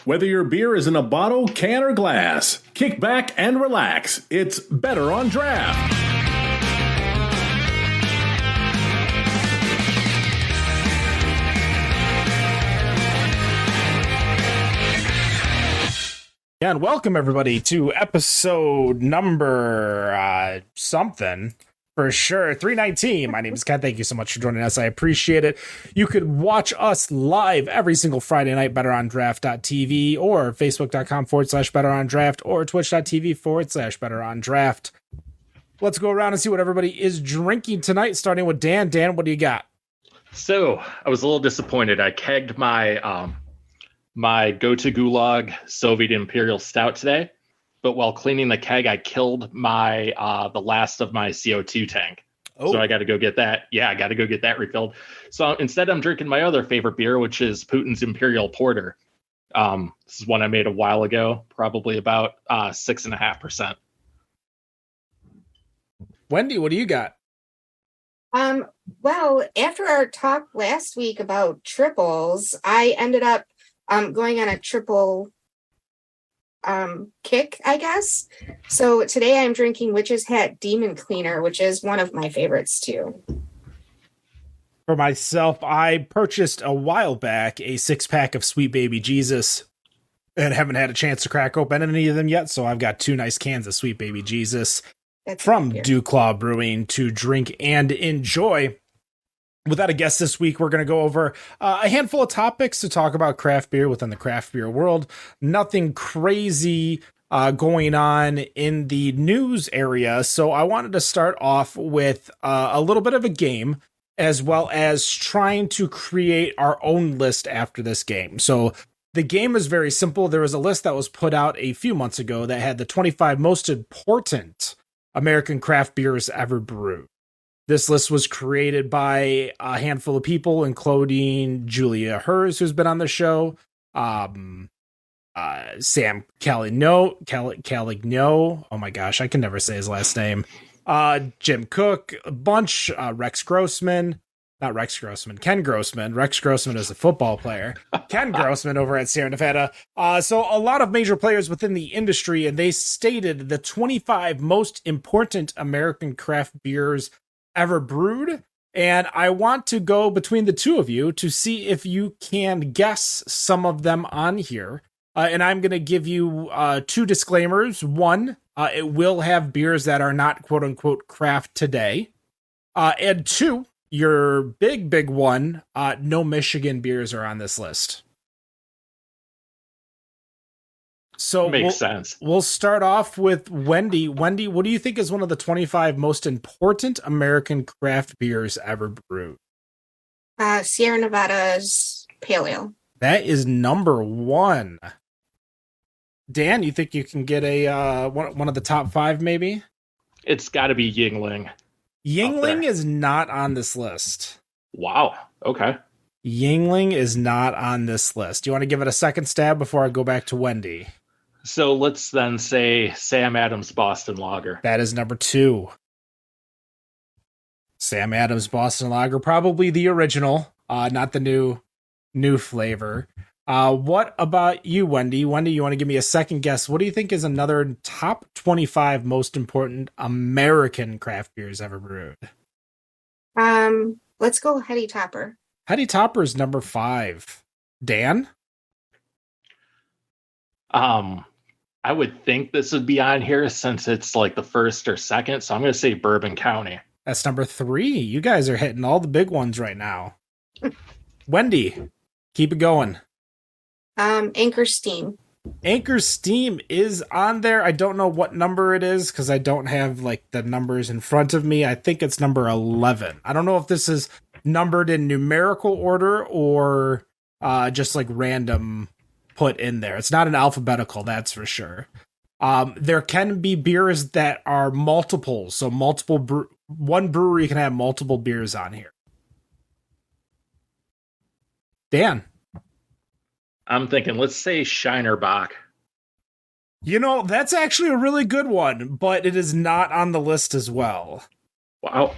Whether your beer is in a bottle, can, or glass, kick back and relax. It's Better on Draft. And welcome everybody to episode number something for sure, 319. My name is Ken. Thank you so much for joining us. I appreciate it. You could watch us live every single Friday night, betterondraft.tv or facebook.com/betterondraft or twitch.tv/betterondraft. Let's go around and see what everybody is drinking tonight, starting with Dan. Dan, what do you got? So I was a little disappointed. I kegged my my go-to gulag Soviet Imperial Stout today, but while cleaning the keg, I killed my the last of my CO2 tank. Oh. So I got to go get that. Yeah, I got to go get that refilled. So instead, I'm drinking my other favorite beer, which is Putin's Imperial Porter. This is one I made a while ago, probably about 6.5%. Wendy, what do you got? Well, after our talk last week about triples, I ended up going on a triple kick, I guess. So today I'm drinking Witch's Hat Demon Cleaner, which is one of my favorites too. For myself, I purchased a while back a 6-pack of Sweet Baby Jesus and haven't had a chance to crack open any of them yet. So I've got 2 nice cans of Sweet Baby Jesus from Dewclaw Brewing to drink and enjoy. Without a guest this week, we're going to go over a handful of topics to talk about craft beer within the craft beer world. Nothing crazy going on in the news area. So I wanted to start off with a little bit of a game, as well as trying to create our own list after this game. So the game is very simple. There was a list that was put out a few months ago that had the 25 most important American craft beers ever brewed. This list was created by a handful of people, including Julia Hers, who's been on the show, Sam Caligno. Oh my gosh, I can never say his last name. Jim Cook, a bunch, Ken Grossman. Rex Grossman is a football player. Ken Grossman over at Sierra Nevada. So a lot of major players within the industry, and they stated the 25 most important American craft beers ever brewed, and I want to go between the two of you to see if you can guess some of them on here. And I'm going to give you 2 disclaimers. One, it will have beers that are not quote-unquote craft today. And 2, your big one, no Michigan beers are on this list. So makes sense. We'll start off with Wendy. Wendy, what do you think is one of the 25 most important American craft beers ever brewed? Sierra Nevada's Pale Ale. That is number 1. Dan, you think you can get a one of the top 5 maybe? It's got to be Yingling. Yingling is not on this list. Wow. Okay. Yingling is not on this list. Do you want to give it a second stab before I go back to Wendy? So let's then say Sam Adams Boston Lager. That is number 2. Sam Adams Boston Lager, probably the original, not the new flavor. What about you, Wendy? Wendy, you want to give me a second guess? What do you think is another top 25 most important American craft beers ever brewed? Let's go Heady Topper. Heady Topper is number 5. Dan? I would think this would be on here since it's like the first or second, so I'm going to say Bourbon County. That's number 3. You guys are hitting all the big ones right now. Wendy, keep it going. Anchor Steam. Anchor Steam is on there. I don't know what number it is because I don't have like the numbers in front of me. I think it's number 11. I don't know if this is numbered in numerical order or just like random put in there. It's not an alphabetical, that's for sure. There can be beers that are multiples, so one brewery can have multiple beers on here. Dan? I'm thinking, let's say Shinerbach. You know, that's actually a really good one, but it is not on the list as well. Wow.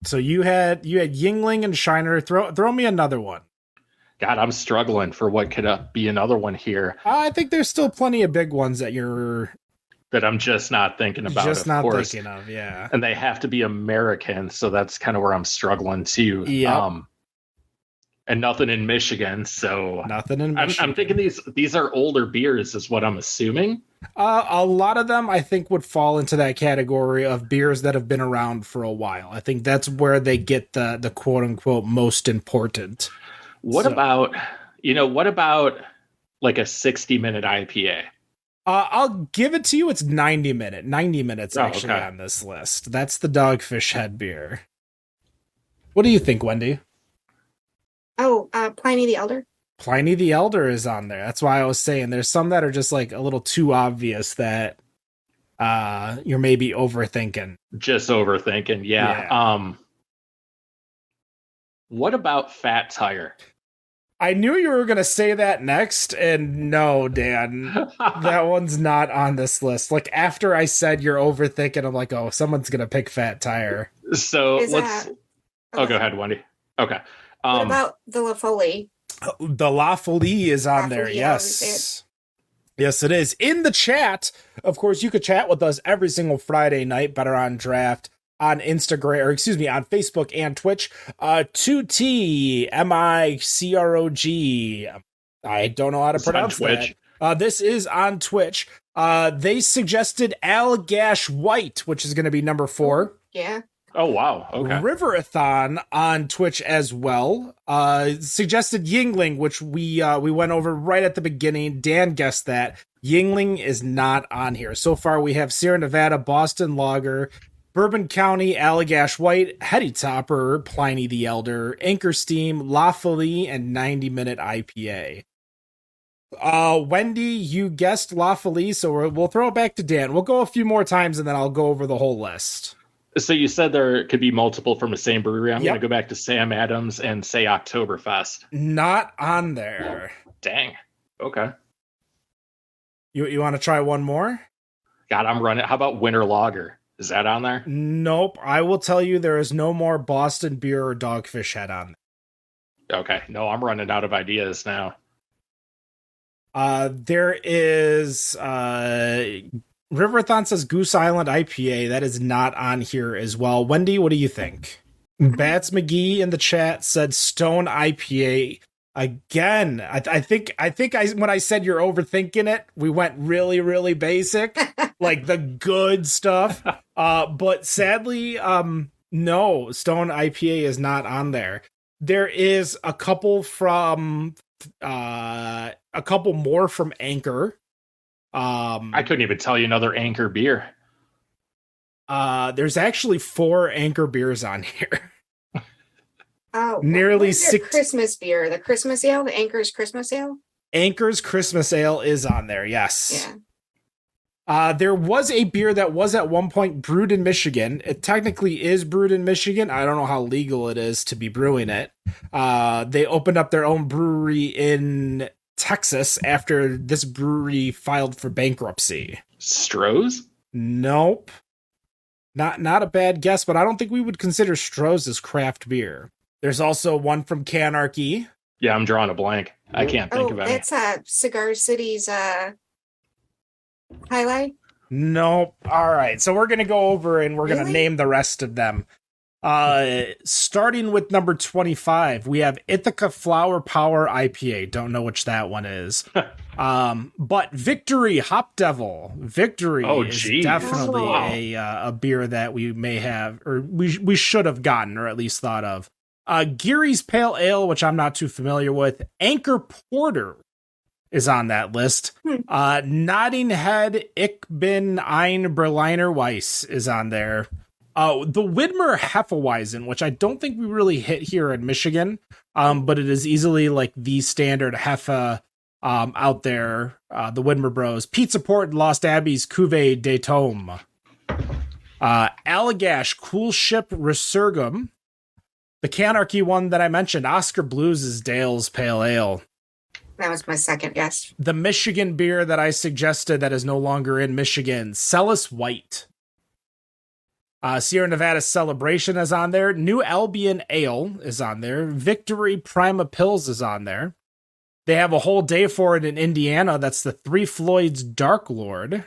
So you had Yingling and Shiner. Throw me another one. God, I'm struggling for what could be another one here I think there's still plenty of big ones that you're that I'm just not thinking about, just of not course. thinking of. Yeah. And they have to be American, so that's kind of where I'm struggling too. Yep. And nothing in Michigan, so Nothing in Michigan. I'm thinking these are older beers, is what I'm assuming. A lot of them, I think, would fall into that category of beers that have been around for a while. I think that's where they get the quote unquote most important. What about like a 60-minute IPA? I'll give it to you. It's 90 minutes actually okay. on this list. That's the Dogfish Head beer. What do you think, Wendy? Oh, Pliny the Elder. Pliny the Elder is on there. That's why I was saying there's some that are just like a little too obvious that you're maybe overthinking. Just overthinking, yeah. What about Fat Tire? I knew you were going to say that next, and no, Dan, that one's not on this list. Like, after I said you're overthinking, I'm like, oh, someone's going to pick Fat Tire. So let's... Oh, go ahead, Wendy. Okay. What about the La Folie? The La Folie is on there, Folie, yes. Yes, it is. In the chat, of course, you could chat with us every single Friday night, Better on Draft, on Instagram, or excuse me, on Facebook and Twitch. 2TMICROG. I don't know how to pronounce that. This is on Twitch. They suggested Allagash White, which is going to be number 4. Yeah. Oh, wow. Okay. Riverathon on Twitch as well. Suggested Yingling, which we went over right at the beginning. Dan guessed that. Yingling is not on here. So far, we have Sierra Nevada, Boston Lager, Bourbon County, Allagash White, Heady Topper, Pliny the Elder, Anchor Steam, La Folie, and 90-minute IPA. Wendy, you guessed La Folie, so we'll throw it back to Dan. We'll go a few more times, and then I'll go over the whole list. So you said there could be multiple from the same brewery. I'm Yep. going to go back to Sam Adams and say Oktoberfest. Not on there. Dang. Okay. You want to try one more? God, I'm running. How about Winter Lager? Is that on there? Nope. I will tell you there is no more Boston Beer or Dogfish Head on there. Okay. No, I'm running out of ideas now. There is Riverathon says Goose Island IPA. That is not on here as well. Wendy, what do you think? Bats McGee in the chat said Stone IPA. Again, I think when I said you're overthinking it, we went really, really basic, like the good stuff. But sadly, no, Stone IPA is not on there. There is a couple more from Anchor. I couldn't even tell you another Anchor beer. There's actually 4 Anchor beers on here. Oh, nearly 6 Christmas beer. The Christmas ale, the Anchor's Christmas ale. Anchor's Christmas Ale is on there. Yes. Yeah. There was a beer that was at one point brewed in Michigan. It technically is brewed in Michigan. I don't know how legal it is to be brewing it. They opened up their own brewery in Texas after this brewery filed for bankruptcy. Stroh's? Nope. Not a bad guess, but I don't think we would consider Stroh's as craft beer. There's also one from Canarchy. Yeah, I'm drawing a blank. I can't think of any. That's Cigar City's highlight. Nope. All right. So we're going to go over and we're going to name the rest of them. Starting with number 25, we have Ithaca Flower Power IPA. Don't know which that one is. But Victory Hop Devil. Victory is definitely a beer that we may have, or we should have gotten, or at least thought of. Geary's Pale Ale, which I'm not too familiar with. Anchor Porter is on that list. Notting Head Ich bin ein Berliner Weiss is on there. The Widmer Hefeweizen, which I don't think we really hit here in Michigan, but it is easily like the standard Hefe out there. The Widmer Bros. Pizza Port, Lost Abbey's Cuvée de Tome. Allagash Cool Ship Resurgam. The Canarchy one that I mentioned, Oscar Blues is Dale's Pale Ale. That was my second guess. The Michigan beer that I suggested that is no longer in Michigan, Celis White. Sierra Nevada Celebration is on there. New Albion Ale is on there. Victory Prima Pills is on there. They have a whole day for it in Indiana. That's the Three Floyds Dark Lord.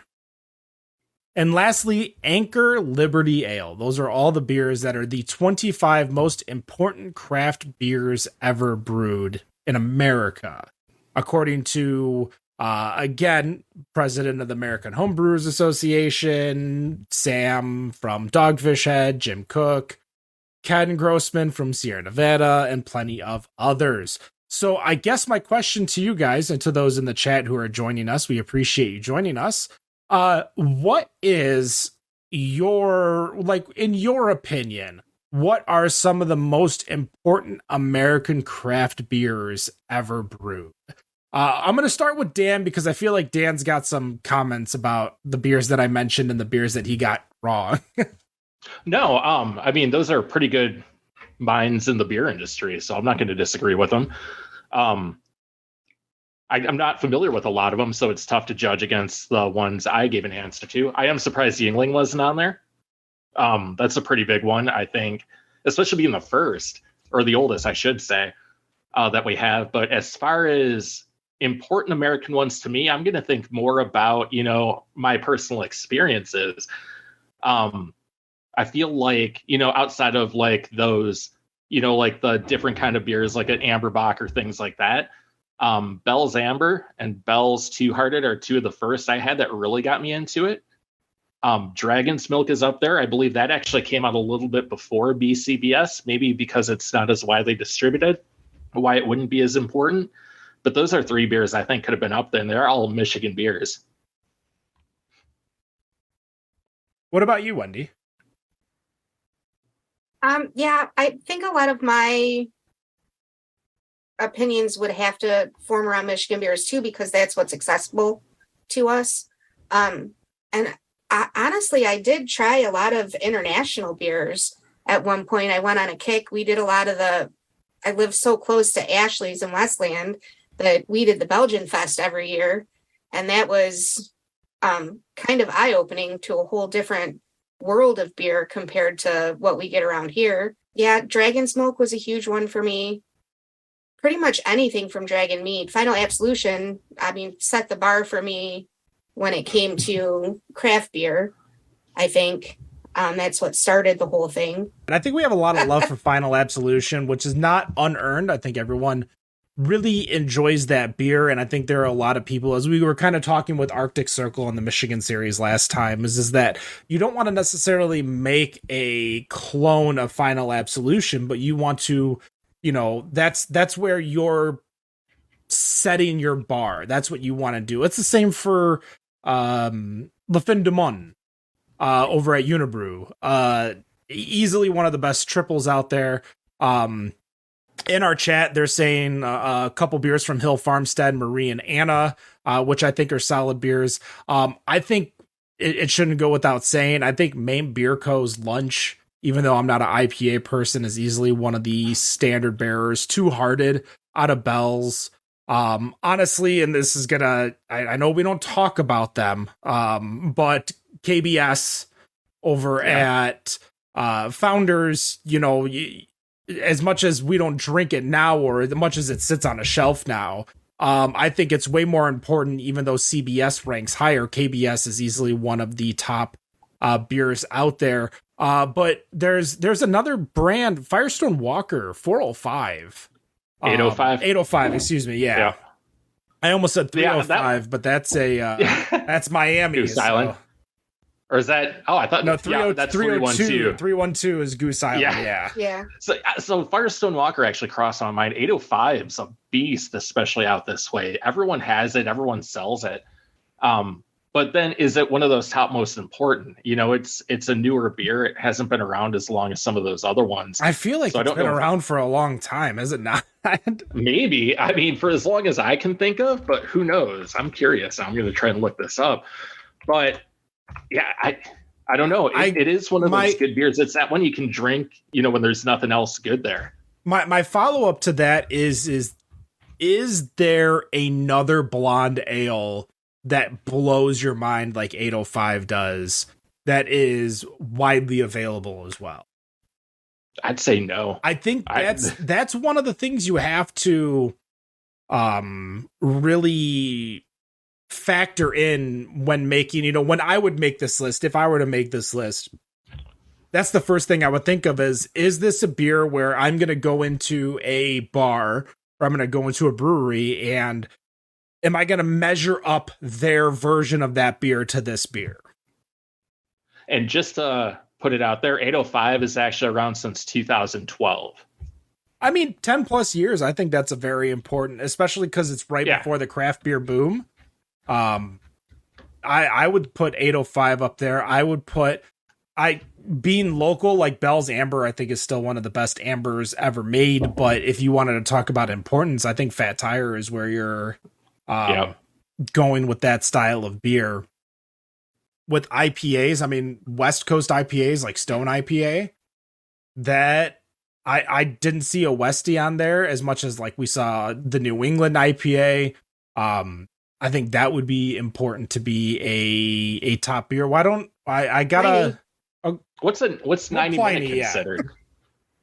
And lastly, Anchor Liberty Ale. Those are all the beers that are the 25 most important craft beers ever brewed in America, according to, again, president of the American Homebrewers Association, Sam from Dogfish Head, Jim Cook, Ken Grossman from Sierra Nevada, and plenty of others. So I guess my question to you guys and to those in the chat who are joining us, we appreciate you joining us. What is your, like, in your opinion, what are some of the most important American craft beers ever brewed? I'm going to start with Dan because I feel like Dan's got some comments about the beers that I mentioned and the beers that he got wrong. No, I mean, those are pretty good minds in the beer industry, so I'm not going to disagree with them. I'm not familiar with a lot of them, so it's tough to judge against the ones I gave an answer to. I am surprised Yingling wasn't on there. That's a pretty big one, I think, especially being the first, or the oldest, I should say, that we have. But as far as important American ones to me, I'm going to think more about, my personal experiences. I feel like, outside of like those, like the different kind of beers, like an Amberbach or things like that, Bell's Amber and Bell's Two Hearted are two of the first I had that really got me into it. Dragon's Milk is up there. I believe that actually came out a little bit before BCBS, maybe because it's not as widely distributed, why it wouldn't be as important. But those are three beers I think could have been up there, and they're all Michigan beers. What about you, Wendy? Yeah, I think a lot of my opinions would have to form around Michigan beers too, because that's what's accessible to us. And honestly, I did try a lot of international beers at one point. I went on a kick. We did a lot of I live so close to Ashley's in Westland that we did the Belgian Fest every year. And that was kind of eye-opening to a whole different world of beer compared to what we get around here. Yeah, Dragon's Milk was a huge one for me. Pretty much anything from Dragon Mead. Final Absolution, set the bar for me when it came to craft beer, I think. That's what started the whole thing. And I think we have a lot of love for Final Absolution, which is not unearned. I think everyone really enjoys that beer, and I think there are a lot of people, as we were kind of talking with Arctic Circle in the Michigan series last time, is that you don't want to necessarily make a clone of Final Absolution, but you want to, that's where you're setting your bar. That's what you want to do. It's the same for Le Fin du Monde over at Unibrew. Easily one of the best triples out there. In our chat, they're saying a couple beers from Hill Farmstead, Marie and Anna, which I think are solid beers. I think it shouldn't go without saying. I think Maine Beer Co.'s Lunch, even though I'm not an IPA person, is easily one of the standard bearers. Two Hearted out of Bell's. Honestly, and this is I know we don't talk about them, but KBS over at Founders, as much as we don't drink it now, or as much as it sits on a shelf now, I think it's way more important. Even though CBS ranks higher, KBS is easily one of the top beers out there. But there's another brand, Firestone Walker 405. 805, excuse me. Yeah. I almost said 305, but that's that's Miami. Goose Island. Or is that? Oh, I thought no. 312. 312 is Goose Island. Yeah. So Firestone Walker actually crossed my mind. 805 is a beast, especially out this way. Everyone has it. Everyone sells it. But then, is it one of those top most important? It's a newer beer. It hasn't been around as long as some of those other ones. I feel like it's been around for a long time, is it not? Maybe. For as long as I can think of, but who knows? I'm curious. I'm going to try and look this up. But yeah, I don't know. It is one of those good beers. It's that one you can drink, when there's nothing else good there. My follow-up to that is there another blonde ale that blows your mind like 805 does? that is widely available as well? I'd say no. I think that's one of the things you have to really factor in when making, when I would make this list, if I were to make this list, that's the first thing I would think of is this a beer where I'm going to go into a bar or I'm going to go into a brewery and am I going to measure up their version of that beer to this beer? And just to put it out there, 805 is actually around since 2012. I mean, 10 plus years, I think that's a very important, especially because it's right before the craft beer boom. I would put 805 up there. I would put, being local, like Bell's Amber, I think is still one of the best ambers ever made. But if you wanted to talk about importance, I think Fat Tire is where you're going with that style of beer. With IPAs, I mean, West Coast IPAs like Stone IPA, that I didn't see a Westie on there as much as like we saw the New England IPA. I think that would be important to be a top beer. Why don't I gotta? What's 90 minute considered?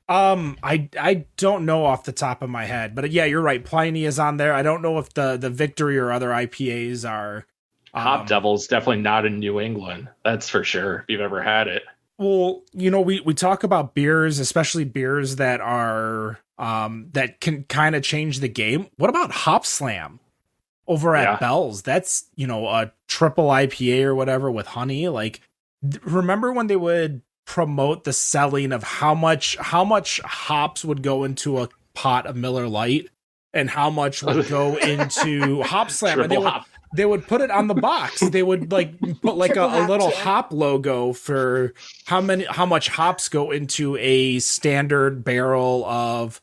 I don't know off the top of my head, but yeah, you're right. Pliny is on there. I don't know if the Victory or other IPAs are. Hop Devil's definitely not in New England. That's for sure. If you've ever had it. Well, we talk about beers, especially beers that are that can kind of change the game. What about Hop Slam over at Bell's? That's, a triple IPA or whatever with honey. Like, remember when they would promote the selling of how much hops would go into a pot of Miller Lite and how much would go into Hop Slam? And they would put it on the box. They would put like a little hop logo for how much hops go into a standard barrel of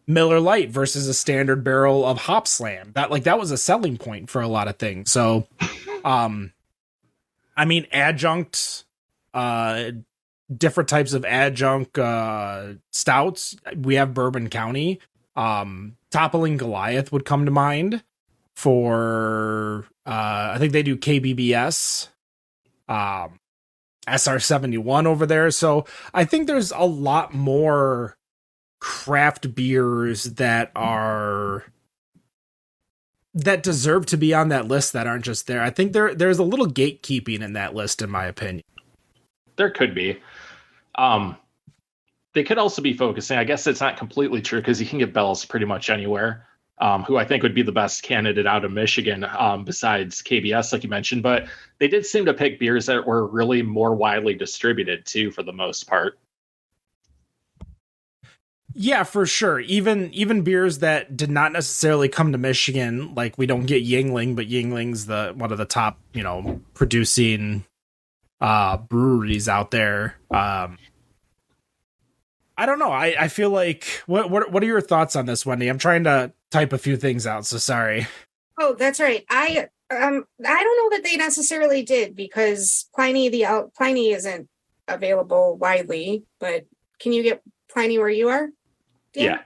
Miller Lite versus a standard barrel of Hop Slam. That was a selling point for a lot of things. So, I mean, adjunct, different types of adjunct stouts. We have Bourbon County. Toppling Goliath would come to mind. For I think they do KBBS, SR71 over there. So I think there's a lot more craft beers that deserve to be on that list that aren't just there. I think there's a little gatekeeping in that list, in my opinion. There could be. They could also be focusing. I guess it's not completely true because you can get Bell's pretty much anywhere. Who I think would be the best candidate out of Michigan, besides KBS, like you mentioned. But they did seem to pick beers that were really more widely distributed, too, for the most part. Yeah, for sure. Even beers that did not necessarily come to Michigan, like we don't get Yingling, but Yingling's one of the top, producing breweries out there. I don't know. I feel like what are your thoughts on this, Wendy? I'm trying to type a few things out, so sorry. Oh, that's right. I don't know that they necessarily did because Pliny isn't available widely, but can you get Pliny where you are? Dan?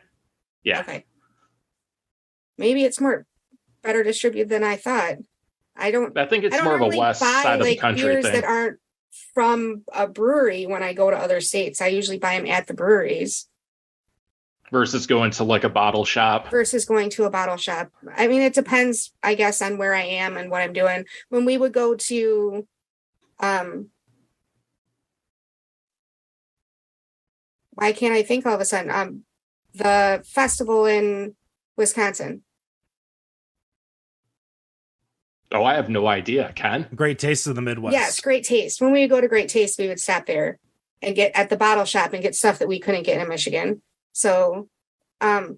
Yeah. Okay. Maybe it's better distributed than I thought. I think it's more of a west side of the country beers thing. That aren't from a brewery when I go to other states. I usually buy them at the breweries. Versus going to like a bottle shop. I mean, it depends, I guess, on where I am and what I'm doing. When we would go to, why can't I think all of a sudden? The festival in Wisconsin. Oh, I have no idea, Ken. Great Taste of the Midwest. Yes, Great Taste. When we would go to Great Taste, we would stop there and get at the bottle shop and get stuff that we couldn't get in Michigan. So, I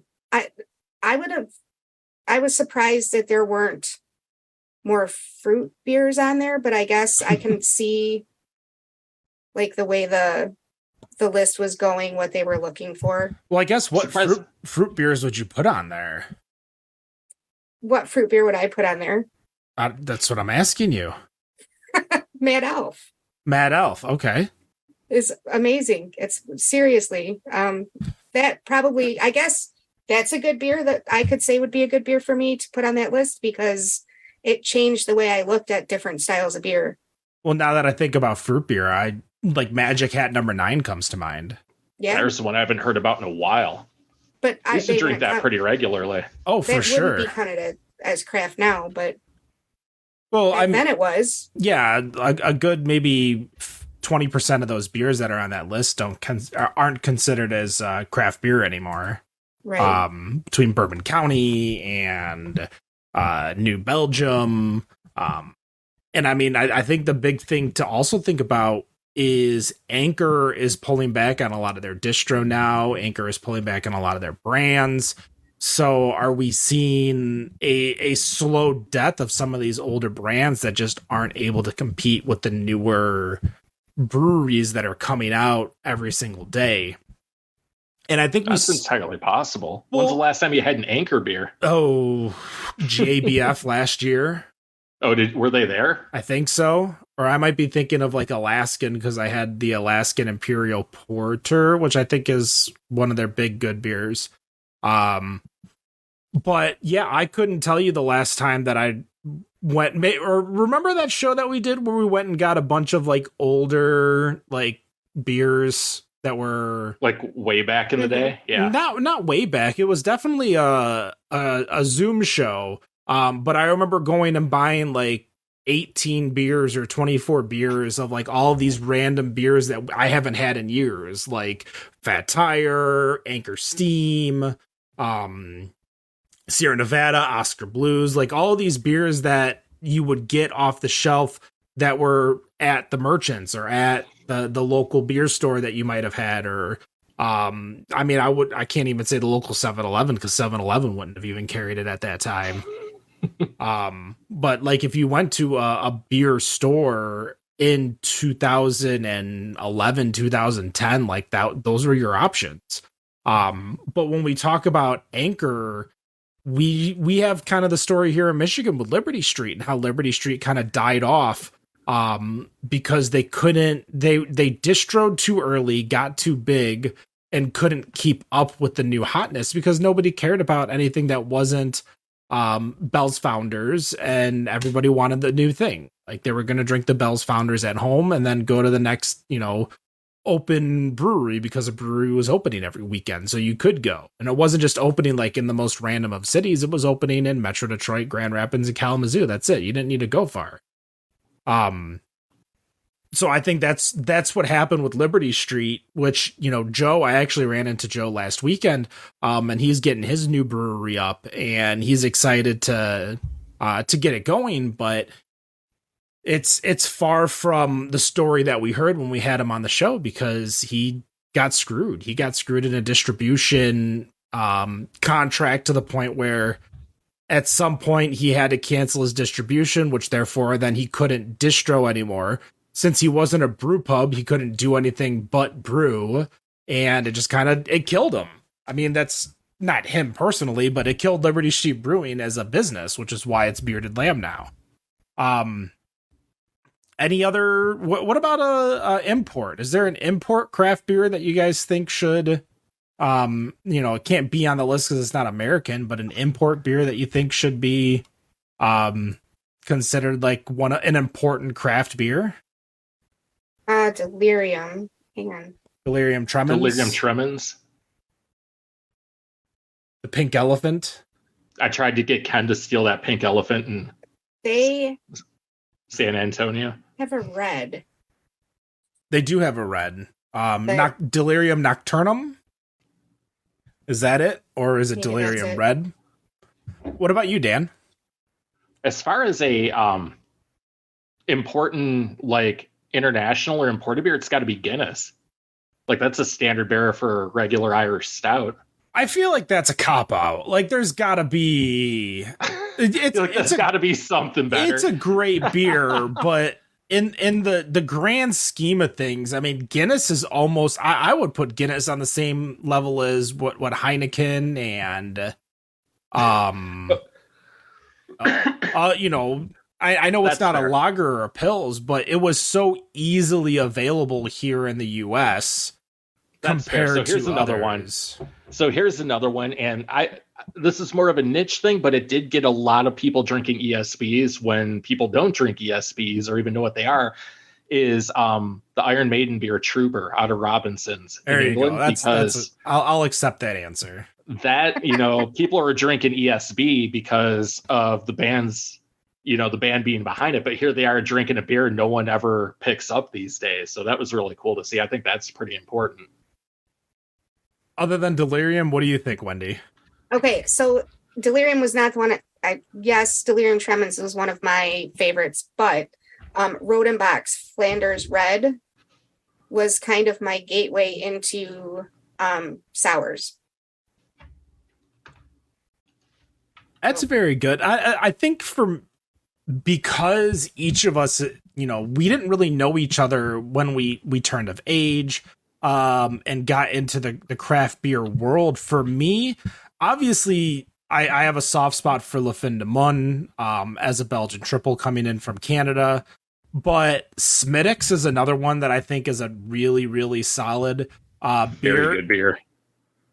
was surprised that there weren't more fruit beers on there, but I guess I can see like the way the list was going, what they were looking for. Well, I guess what fruit beers would you put on there? What fruit beer would I put on there? That's what I'm asking you. Mad Elf. Mad Elf. Okay. Is amazing. It's seriously, that probably, I guess that's a good beer that I could say would be a good beer for me to put on that list because it changed the way I looked at different styles of beer. Well, now that I think about fruit beer, I like Magic Hat number 9 comes to mind. Yeah, There's one I haven't heard about in a while. but I used to they drink wouldn't that count- pretty regularly. Oh, for that sure. wouldn't be counted as craft now, but Well, back then it was. yeah, a good maybe 20% of those beers that are on that list aren't considered as craft beer anymore. Right. Between Bourbon County and New Belgium. And I mean, I think the big thing to also think about is Anchor is pulling back on a lot of their distro now. Anchor is pulling back on a lot of their brands. So are we seeing a slow death of some of these older brands that just aren't able to compete with the newer breweries that are coming out every single day? And I think that's entirely possible. Well, when's the last time you had an Anchor beer? Oh, GABF last year. Oh, were they there? I think so. Or I might be thinking of like Alaskan because I had the Alaskan Imperial Porter, which I think is one of their big good beers. But yeah, I couldn't tell you the last time that I went or remember that show that we did where we went and got a bunch of like older like beers that were like way back in the day. Yeah, not way back. It was definitely a Zoom show. But I remember going and buying like 18 beers or 24 beers of like all of these random beers that I haven't had in years, like Fat Tire, Anchor Steam, Sierra Nevada, Oscar Blues, like all of these beers that you would get off the shelf that were at the merchants or at the local beer store that you might have had, or I mean, I can't even say the local 7-Eleven because 7-Eleven wouldn't have even carried it at that time. But like if you went to a beer store in 2011, 2010, like that, those were your options. But when we talk about Anchor, we have kind of the story here in Michigan with Liberty Street and how Liberty Street kind of died off because they distroed too early, got too big, and couldn't keep up with the new hotness because nobody cared about anything that wasn't Bell's Founders, and everybody wanted the new thing. Like they were going to drink the Bell's Founders at home and then go to the next, open brewery because a brewery was opening every weekend. So you could go. And it wasn't just opening like in the most random of cities. It was opening in Metro Detroit, Grand Rapids, and Kalamazoo. That's it. You didn't need to go far. So I think that's what happened with Liberty Street, which, Joe, I actually ran into Joe last weekend, and he's getting his new brewery up and he's excited to get it going, but it's far from the story that we heard when we had him on the show because he got screwed. He got screwed in a distribution contract to the point where at some point he had to cancel his distribution, which therefore then he couldn't distro anymore. Since he wasn't a brew pub, he couldn't do anything but brew, and it just it killed him. I mean, that's not him personally, but it killed Liberty Street Brewing as a business, which is why it's Bearded Lamb now. Any other? What about a import? Is there an import craft beer that you guys think should, it can't be on the list because it's not American, but an import beer that you think should be, considered like an important craft beer? Delirium. Hang on. Delirium Tremens. Delirium Tremens. The Pink Elephant. I tried to get Ken to steal that Pink Elephant in San Antonio. Have a red. They do have a red. Delirium Nocturnum. Is that it? Or is it Delirium Red? What about you, Dan? As far as a important like international or imported beer, it's got to be Guinness. Like that's a standard bearer for a regular Irish stout. I feel like that's a cop out. Like there's got to be there's got to be something better. It's a great beer, but in the grand scheme of things, I mean Guinness is almost I would put Guinness on the same level as what Heineken and I know it's not fair. A lager or a pills, but it was so easily available here in the U.S. compared to another one. So here's another one, and this is more of a niche thing, but it did get a lot of people drinking ESBs when people don't drink ESBs or even know what they are, is the Iron Maiden beer Trooper out of Robinson's There in you England. go. Because I'll accept that answer. that, people are drinking ESB because of the band's, the band being behind it. But here they are drinking a beer no one ever picks up these days. So that was really cool to see. I think that's pretty important. Other than Delirium, what do you think, Wendy? Okay, so Delirium was not the one. Yes, Delirium Tremens was one of my favorites, but Rodenbach's Flanders Red was kind of my gateway into sours. That's very good. I think because each of us, we didn't really know each other when we turned of age, and got into the craft beer world. For me, obviously, I have a soft spot for Le Fin de Mon, as a Belgian triple coming in from Canada. But Smittix is another one that I think is a really, really solid beer. Very good beer.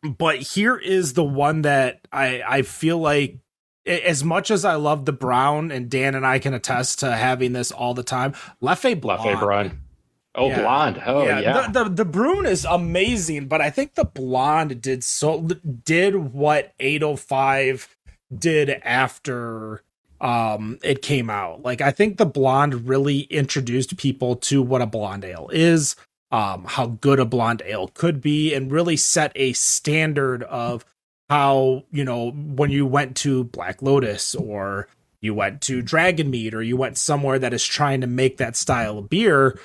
But here is the one that I feel like, as much as I love the brown, and Dan and I can attest to having this all the time, Leffe Blonde. Oh, yeah. Blonde. Oh, yeah. The Brune is amazing, but I think the Blonde did what 805 did after it came out. Like, I think the Blonde really introduced people to what a blonde ale is, how good a blonde ale could be, and really set a standard of how, when you went to Black Lotus, or you went to Dragon Mead, or you went somewhere that is trying to make that style of beer,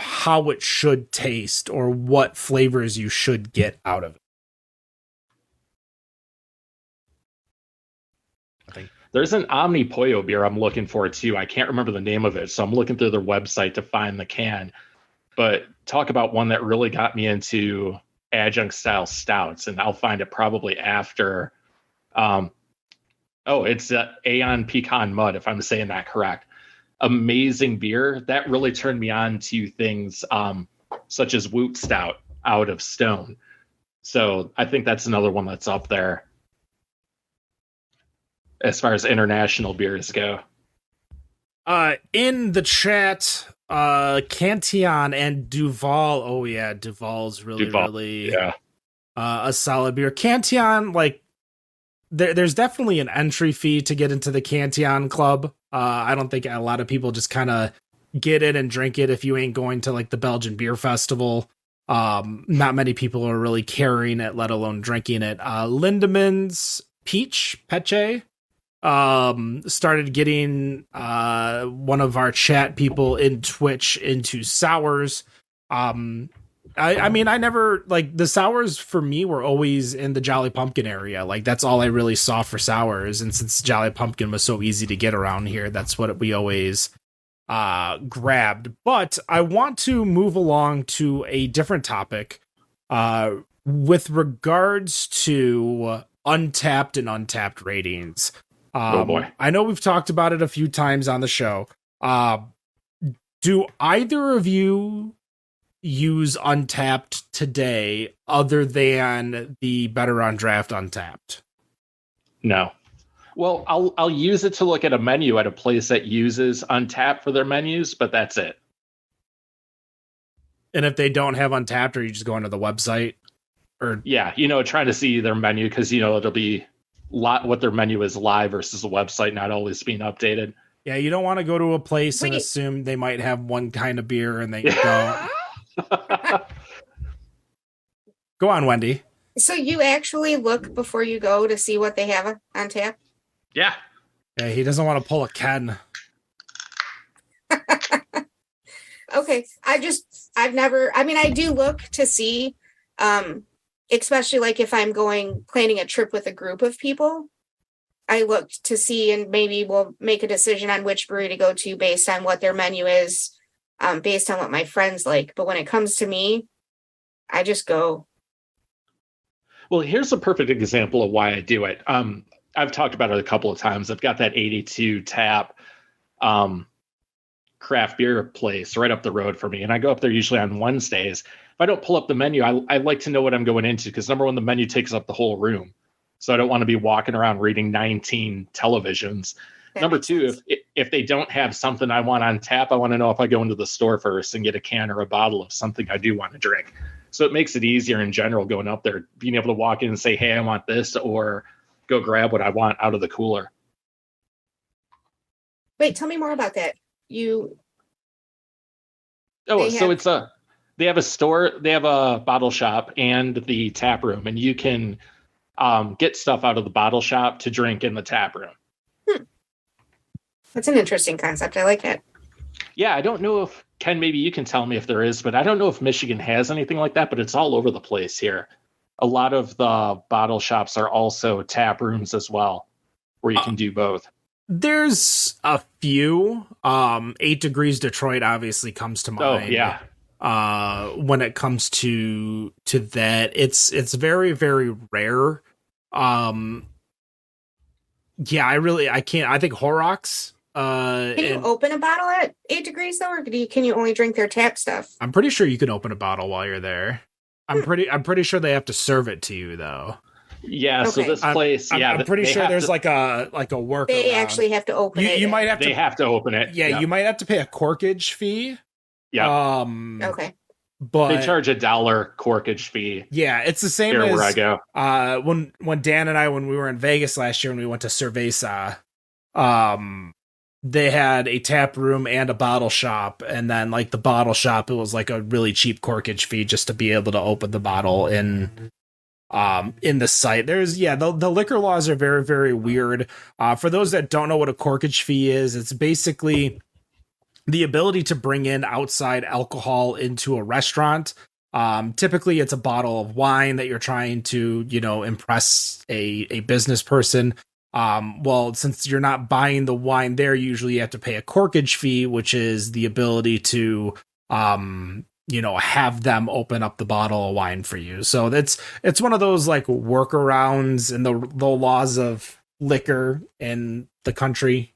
how it should taste, or what flavors you should get out of it. There's an Omni Pollo beer I'm looking for too. I can't remember the name of it, so I'm looking through their website to find the can. But talk about one that really got me into adjunct style stouts, and I'll find it probably after. It's Aeon Pecan Mud, if I'm saying that correct. Amazing beer that really turned me on to things such as Woot Stout out of Stone. So I think that's another one that's up there as far as international beers go. In the chat, Cantillon and Duval. Oh yeah, Duval's really a solid beer. Cantillon, like, there's definitely an entry fee to get into the Cantillon club. I don't think a lot of people just kind of get it and drink it if you ain't going to, like, the Belgian Beer Festival. Not many people are really carrying it, let alone drinking it. Lindemann's Peche, started getting one of our chat people in Twitch into sours. I mean, I never, like, the sours for me were always in the Jolly Pumpkin area. Like, that's all I really saw for sours. And since Jolly Pumpkin was so easy to get around here, that's what we always grabbed. But I want to move along to a different topic with regards to Untappd and Untappd ratings. Oh boy. I know we've talked about it a few times on the show. Do either of you use Untappd today other than the Better on Draft Untappd? No. Well, I'll use it to look at a menu at a place that uses Untappd for their menus, but that's it. And if they don't have Untappd, are you just going to the website? Or yeah, trying to see their menu, because it'll be what their menu is live versus the website not always being updated. Yeah, you don't want to go to a place and assume they might have one kind of beer and they don't. Go on, Wendy. So you actually look before you go to see what they have on tap? Yeah. Yeah, he doesn't want to pull a Ken. Okay. I do look to see, especially like if I'm planning a trip with a group of people, I looked to see, and maybe we'll make a decision on which brewery to go to based on what their menu is, based on what my friends like. But when it comes to me, I just go. Well, here's a perfect example of why I do it. I've talked about it a couple of times. I've got that 82 tap craft beer place right up the road for me, and I go up there usually on Wednesdays. If I don't pull up the menu, I like to know what I'm going into, because number one, the menu takes up the whole room. So I don't want to be walking around reading 19 televisions. Number two, if they don't have something I want on tap, I want to know if I go into the store first and get a can or a bottle of something I do want to drink. So it makes it easier in general going up there, being able to walk in and say, hey, I want this, or go grab what I want out of the cooler. Wait, tell me more about that. They have a store, they have a bottle shop and the tap room, and you can get stuff out of the bottle shop to drink in the tap room. That's an interesting concept. I like it. Yeah, I don't know if, Ken, maybe you can tell me if there is, but I don't know if Michigan has anything like that, but it's all over the place here. A lot of the bottle shops are also tap rooms as well, where you can do both. There's a few. 8 Degrees Detroit obviously comes to mind. Oh, yeah. When it comes to that, it's very, very rare. I can't. I think Horrocks. Can you open a bottle at 8 Degrees though, or can you only drink their tap stuff? I'm pretty sure you can open a bottle while you're there. I'm pretty sure they have to serve it to you though. Yeah, okay. So this place, I'm pretty sure there's like a work. They actually have to open it. You might have to. They have to open it. Yeah, you might have to pay a corkage fee. Yeah. Okay. But they charge $1 corkage fee. Yeah, it's the same as where I go. When Dan and I, when we were in Vegas last year, when we went to Cerveza, they had a tap room and a bottle shop, and then like the bottle shop, it was like a really cheap corkage fee just to be able to open the bottle in the site. There's the liquor laws are very, very weird. For those that don't know what a corkage fee is, it's basically the ability to bring in outside alcohol into a restaurant. Typically it's a bottle of wine that you're trying to, impress a business person. Well, since you're not buying the wine there, usually you have to pay a corkage fee, which is the ability to, have them open up the bottle of wine for you. So it's one of those like workarounds in the laws of liquor in the country.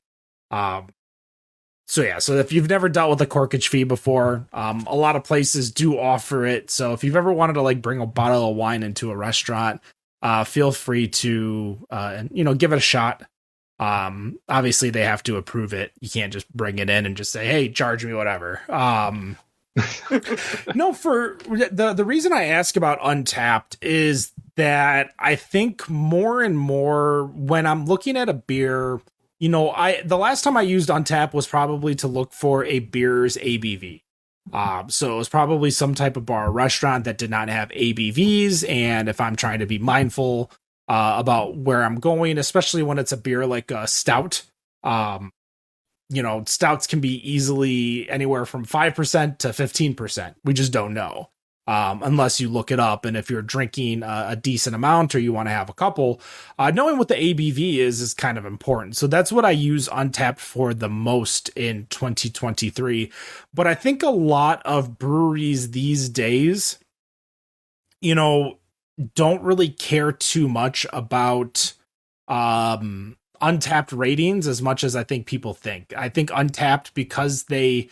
So if you've never dealt with a corkage fee before, a lot of places do offer it. So if you've ever wanted to like bring a bottle of wine into a restaurant, feel free to, give it a shot. Obviously they have to approve it. You can't just bring it in and just say, hey, charge me whatever. No, for the reason I ask about Untappd is that I think more and more when I'm looking at a beer, the last time I used Untappd was probably to look for a beer's ABV. So it was probably some type of bar or restaurant that did not have ABVs. And if I'm trying to be mindful about where I'm going, especially when it's a beer like a stout, stouts can be easily anywhere from 5% to 15%. We just don't know. Unless you look it up. And if you're drinking a decent amount or you want to have a couple, knowing what the ABV is kind of important. So that's what I use Untappd for the most in 2023. But I think a lot of breweries these days, don't really care too much about Untappd ratings as much as I think people think. I think Untappd, because they've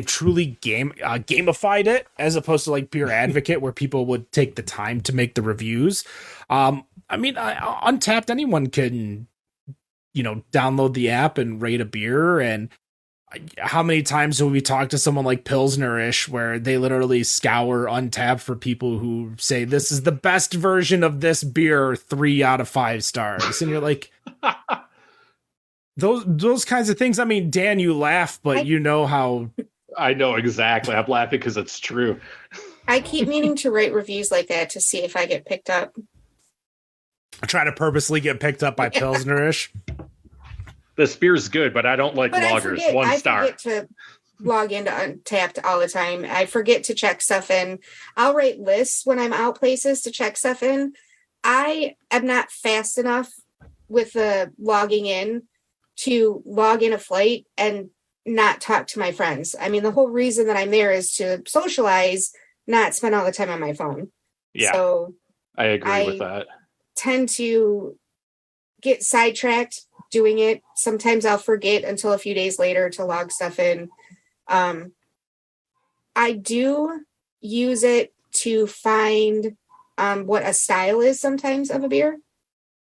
truly gamified it as opposed to like Beer Advocate where people would take the time to make the reviews. Untappd, anyone can, download the app and rate a beer. And how many times have we talked to someone like Pilsner-ish where they literally scour Untappd for people who say, this is the best version of this beer, 3 out of 5 stars. And you're like, those kinds of things. I mean, Dan, you laugh, but you know how... I know exactly. I'm laughing because it's true. I keep meaning to write reviews like that to see if I get picked up. I try to purposely get picked up by Pilsner-ish. This beer's good, but I don't like lagers. 1 star. I forget to log into Untappd all the time. I forget to check stuff in. I'll write lists when I'm out places to check stuff in. I am not fast enough with the logging in to log in a flight and not talk to my friends. I mean, the whole reason that I'm there is to socialize, not spend all the time on my phone. Yeah. So I agree with that. Tend to get sidetracked doing it. Sometimes I'll forget until a few days later to log stuff in. I do use it to find what a style is sometimes of a beer.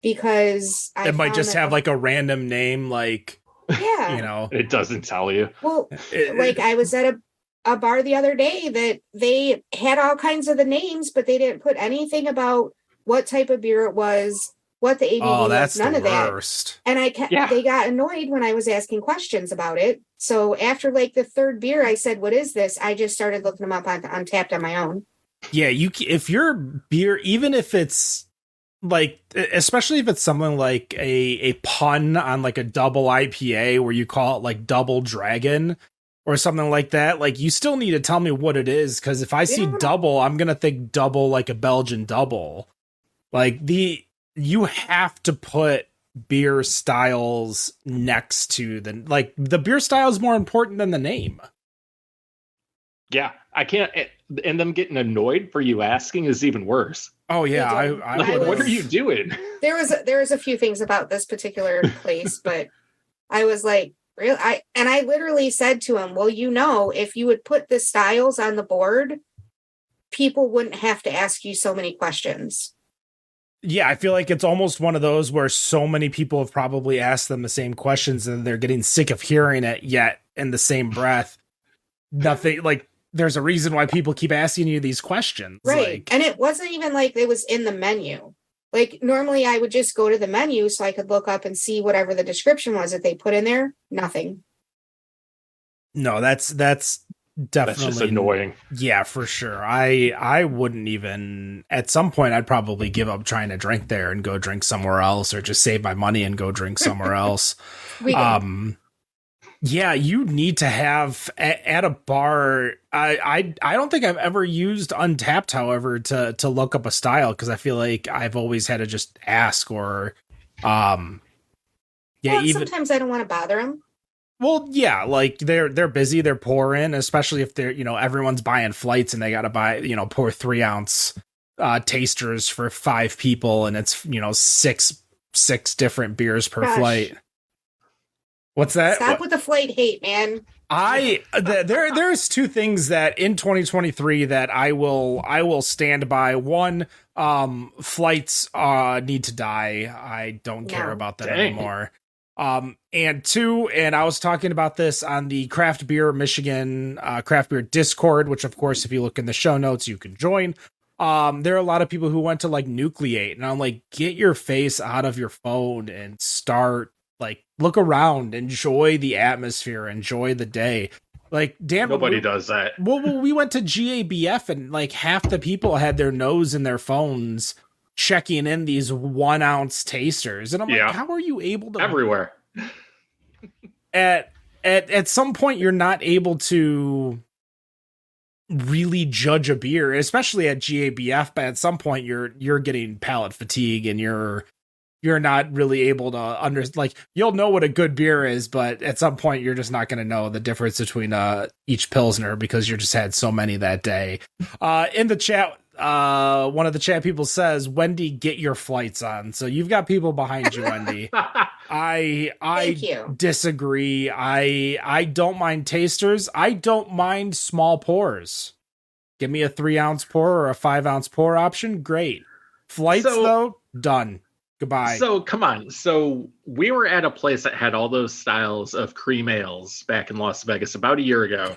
because It might just have like a random name, like, yeah, you know, It doesn't tell you. well, like I was at a bar the other day that they had all kinds of the names, but they didn't put anything about what type of beer it was, what the ABV oh, that's was, none the of that. worst. And Yeah. they got annoyed when I was asking questions about it. So after like the third beer, I said, "What is this?" I just started looking them up on Untappd on my own. Yeah, if your beer, even if it's like, especially if it's something like a pun on like a double IPA where you call it like Double Dragon or something like that, like you still need to tell me what it is, because if I see double, I'm gonna think double like a Belgian double. Like you have to put beer styles next to the beer style is more important than the name. Yeah, I can't. And them getting annoyed for you asking is even worse. Oh yeah, What are you doing? There was a few things about this particular place, but I was like, really? I literally said to him, "Well, if you would put the styles on the board, people wouldn't have to ask you so many questions." Yeah, I feel like it's almost one of those where so many people have probably asked them the same questions and they're getting sick of hearing it, yet in the same breath, nothing like. There's a reason why people keep asking you these questions. Right. And it wasn't even like it was in the menu. Like normally I would just go to the menu so I could look up and see whatever the description was that they put in there. Nothing. No, that's definitely That's just annoying. Yeah, for sure. I wouldn't even, at some point I'd probably give up trying to drink there and go drink somewhere else, or just save my money and go drink somewhere else. Yeah, you need to have at a bar. I don't think I've ever used Untappd, however, to look up a style, because I feel like I've always had to just ask or, Well, sometimes I don't want to bother them. Well, yeah, like they're busy, they're pouring, especially if they're everyone's buying flights and they got to buy pour 3-ounce tasters for 5 people, and it's six different beers per flight. What's that? Stop with the flight hate, man. There's 2 things that in 2023 that I will stand by. One, flights need to die. I don't care about that anymore. And 2, and I was talking about this on the Craft Beer Michigan Craft Beer Discord, which of course, if you look in the show notes, you can join. There are a lot of people who went to like Nucleate, and I'm like, get your face out of your phone and start. Like, look around, enjoy the atmosphere, enjoy the day. Like, damn, nobody does that. Well, we went to GABF and like half the people had their nose in their phones checking in these 1-ounce tasters, and I'm like, how are you able to everywhere? At some point, you're not able to really judge a beer, especially at GABF. But at some point, you're getting palate fatigue, and you're not really able to you'll know what a good beer is, but at some point you're just not going to know the difference between each Pilsner, because you just had so many that day. In the chat, one of the chat people says, "Wendy, get your flights on." So you've got people behind you, Wendy. I disagree. I don't mind tasters. I don't mind small pours. Give me a 3-ounce pour or a 5-ounce pour option. Great. Flights though, done. Goodbye. So come on. So we were at a place that had all those styles of cream ales back in Las Vegas about a year ago,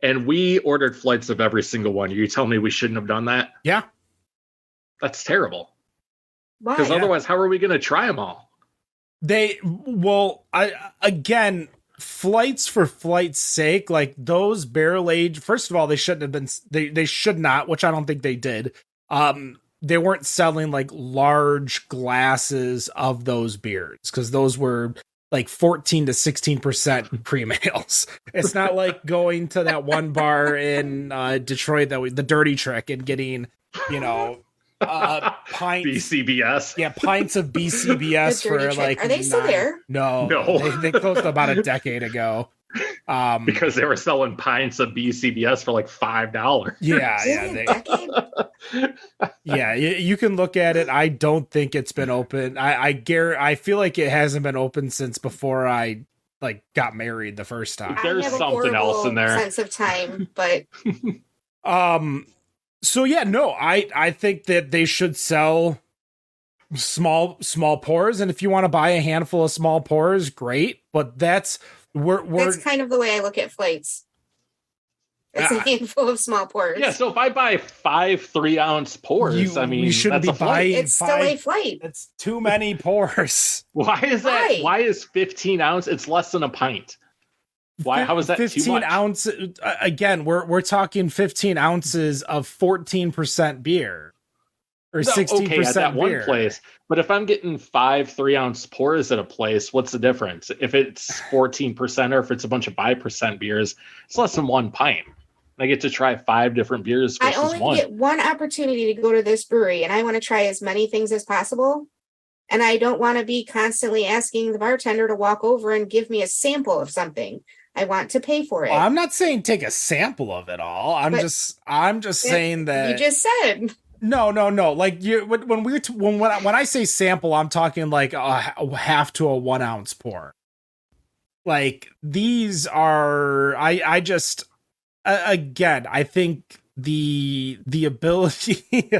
and we ordered flights of every single one. You tell me we shouldn't have done that? Yeah. That's terrible. Why? Because otherwise, how are we going to try them all? Flights for flight's sake, like those barrel aged. First of all, they shouldn't have been. They should not, which I don't think they did. They weren't selling like large glasses of those beers, because those were like 14 to 16% cream ales. It's not like going to that one bar in Detroit the Dirty Trick and getting, pints. BCBS. Yeah, pints of BCBS for like. Are they still there? No. They closed about a decade ago. Because they were selling pints of BCBS for like $5. Yeah, you can look at it. I don't think it's been open. I feel like it hasn't been open since before I got married the first time. There's something else in there. Sense of time, but so yeah, no, I think that they should sell small pours, and if you want to buy a handful of small pours, great. But that's kind of the way I look at flights. It's a handful of small pours. Yeah, so if I buy 5 3-ounce pours, you shouldn't that's be a flight. buying. It's still a flight. It's too many pours. Why is that? Why? Why is 15 ounce? It's less than a pint. Why? How is that 15 too much? ounces? Again, we're talking 15 ounces of 14% beer or 16% okay, at that beer. one place. But if I'm getting 5 3-ounce pours at a place, what's the difference? If it's 14% or if it's a bunch of 5% beers, it's less than 1 pint. I get to try 5 different beers versus I only one. get one opportunity to go to this brewery, and I want to try as many things as possible. And I don't want to be constantly asking the bartender to walk over and give me a sample of something. I want to pay for it. Well, I'm not saying take a sample of it all. I'm just saying that you just said. No. Like when I say sample, I'm talking like a half to a 1 ounce pour. Like these are, again, I think the ability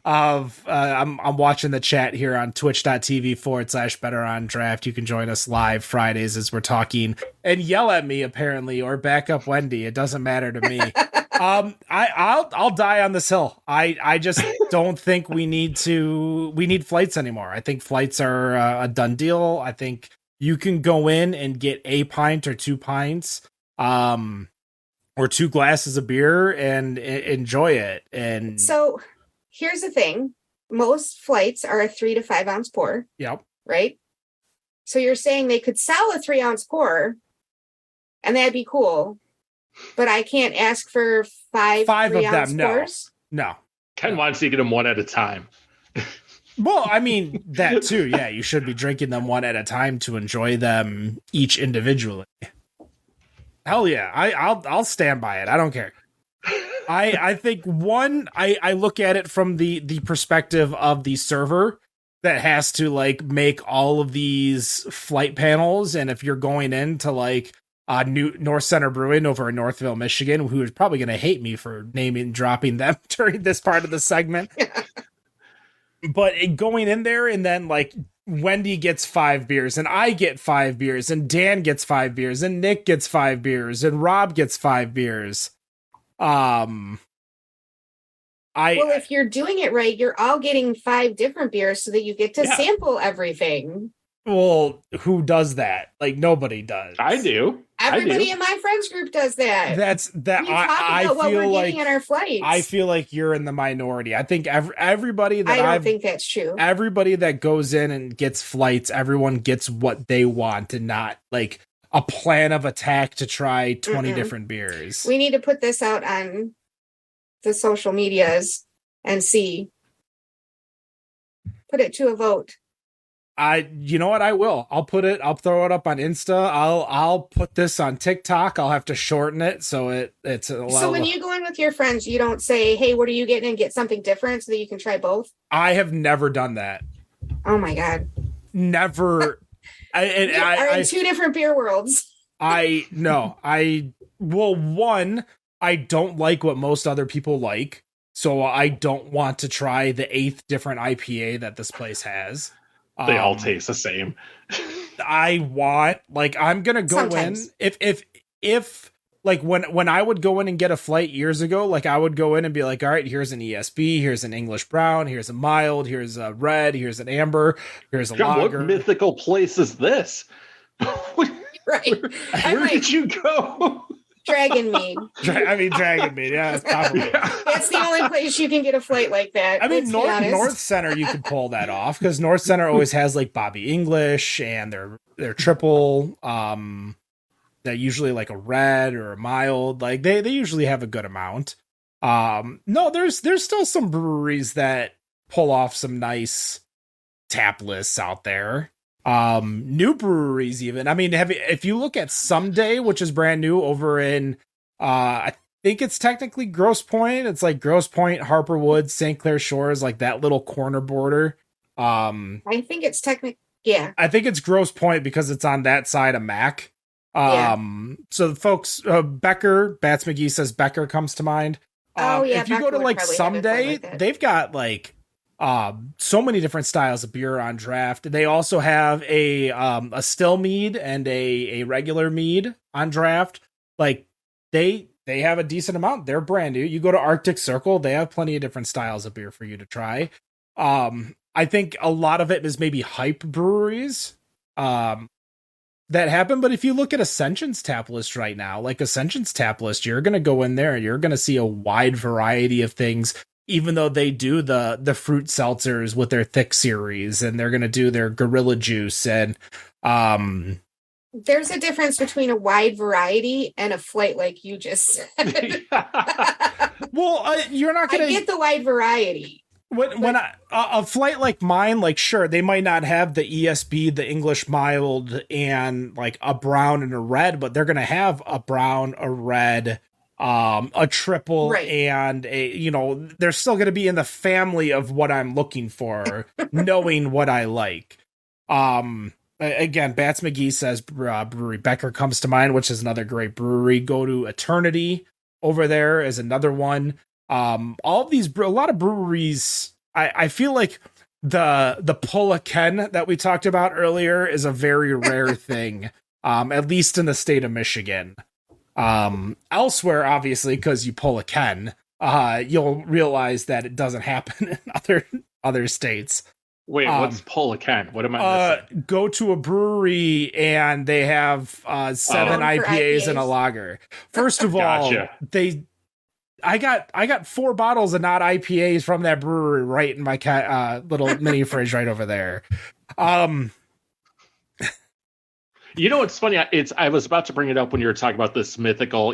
of I'm watching the chat here on twitch.tv/BetterOnDraft. You can join us live Fridays as we're talking and yell at me apparently, or back up Wendy. It doesn't matter to me. I'll die on this hill. I just don't think we need flights anymore. I think flights are a done deal. I think you can go in and get a pint or 2 pints, or 2 glasses of beer and enjoy it. And so here's the thing. Most flights are a 3 to 5 ounce pour. Yep. Right. So you're saying they could sell a 3 ounce pour and that'd be cool. But I can't ask for 5 3-ounce of them. pours? No. Ken wants to get them one at a time. Well, I mean, that too. Yeah, you should be drinking them one at a time to enjoy them each individually. Hell yeah. I'll stand by it. I don't care. I think I look at it from the perspective of the server that has to like make all of these flight panels. And if you're going into like New North Center Brewing over in Northville, Michigan, who is probably going to hate me for dropping them during this part of the segment. But going in there and then like Wendy gets 5 beers and I get 5 beers and Dan gets 5 beers and Nick gets 5 beers and Rob gets 5 beers. Well, if you're doing it right, you're all getting 5 different beers so that you get to sample everything. Well, who does that? Like nobody does. I do. Everybody in my friends group does that. I feel what we're like getting in our flights. I feel like you're in the minority. I think everybody that I don't think that's true. Everybody that goes in and gets flights, everyone gets what they want and not like a plan of attack to try 20 different beers. We need to put this out on the social medias and see. Put it to a vote. You know what? I will. I'll throw it up on Insta. I'll put this on TikTok. I'll have to shorten it so it's a lot. So when you go in with your friends, you don't say, "Hey, what are you getting?" and get something different so that you can try both. I have never done that. Oh my god! Never. Are in 2 different beer worlds. I don't like what most other people like, so I don't want to try the 8th different IPA that this place has. They all taste the same. I'm gonna go Sometimes. in if like when I would go in and get a flight years ago, like I would go in and be like, all right, here's an ESB, here's an English brown, here's a mild, here's a red, here's an amber, here's a John, lager. what mythical place is this? Right. Where did you go? Dragon Mead. Dragon Mead. Yeah, that's probably. That's the only place you can get a flight like that. I mean, North Center, you could pull that off because North Center always has like Bobby English and their triple. They're usually like a red or a mild. Like they usually have a good amount. No, there's still some breweries that pull off some nice tap lists out there. New breweries even. I mean, if you look at Someday, which is brand new over in I think it's technically Grosse Pointe. It's like Grosse Pointe, Harperwood, St. Clair Shores, like that little corner border. I think it's yeah. I think it's Grosse Pointe because it's on that side of Mac. So folks, Becker, Bats McGee says Becker comes to mind. Yeah. If you Becker go to like would probably have a flight Someday, like that. they've got like So many different styles of beer on draft. They also have a still mead and a regular mead on draft. Like they have a decent amount. They're brand new. You go to Arctic Circle, they have plenty of different styles of beer for you to try. I think a lot of it is maybe hype breweries that happen. But if you look at Ascension's tap list right now, like Ascension's tap list, you're going to go in there and you're going to see a wide variety of things, even though they do the fruit seltzers with their thick series, and they're going to do their Gorilla Juice. And there's a difference between a wide variety and a flight, like you just said. Well, you're not going to get the wide variety. When a flight like mine, like, sure, they might not have the ESB, the English mild, and like a brown and a red, but they're going to have a brown, a red, a triple, right, and a, they're still going to be in the family of what I'm looking for, knowing what I like. Again, Bats McGee says Brewery Becker comes to mind, which is another great brewery. Go to Eternity over there is another one. All of these, a lot of breweries, I feel like the Pull a Ken that we talked about earlier is a very rare thing, at least in the state of Michigan. Elsewhere, obviously, because you pull a Ken, you'll realize that it doesn't happen in other states. Wait, what's Pull a Ken? What am I missing? Go to a brewery and they have 7 IPAs and a lager. First of all, I got 4 bottles of not IPAs from that brewery right in my little mini fridge right over there. What's funny? I was about to bring it up when you were talking about this mythical,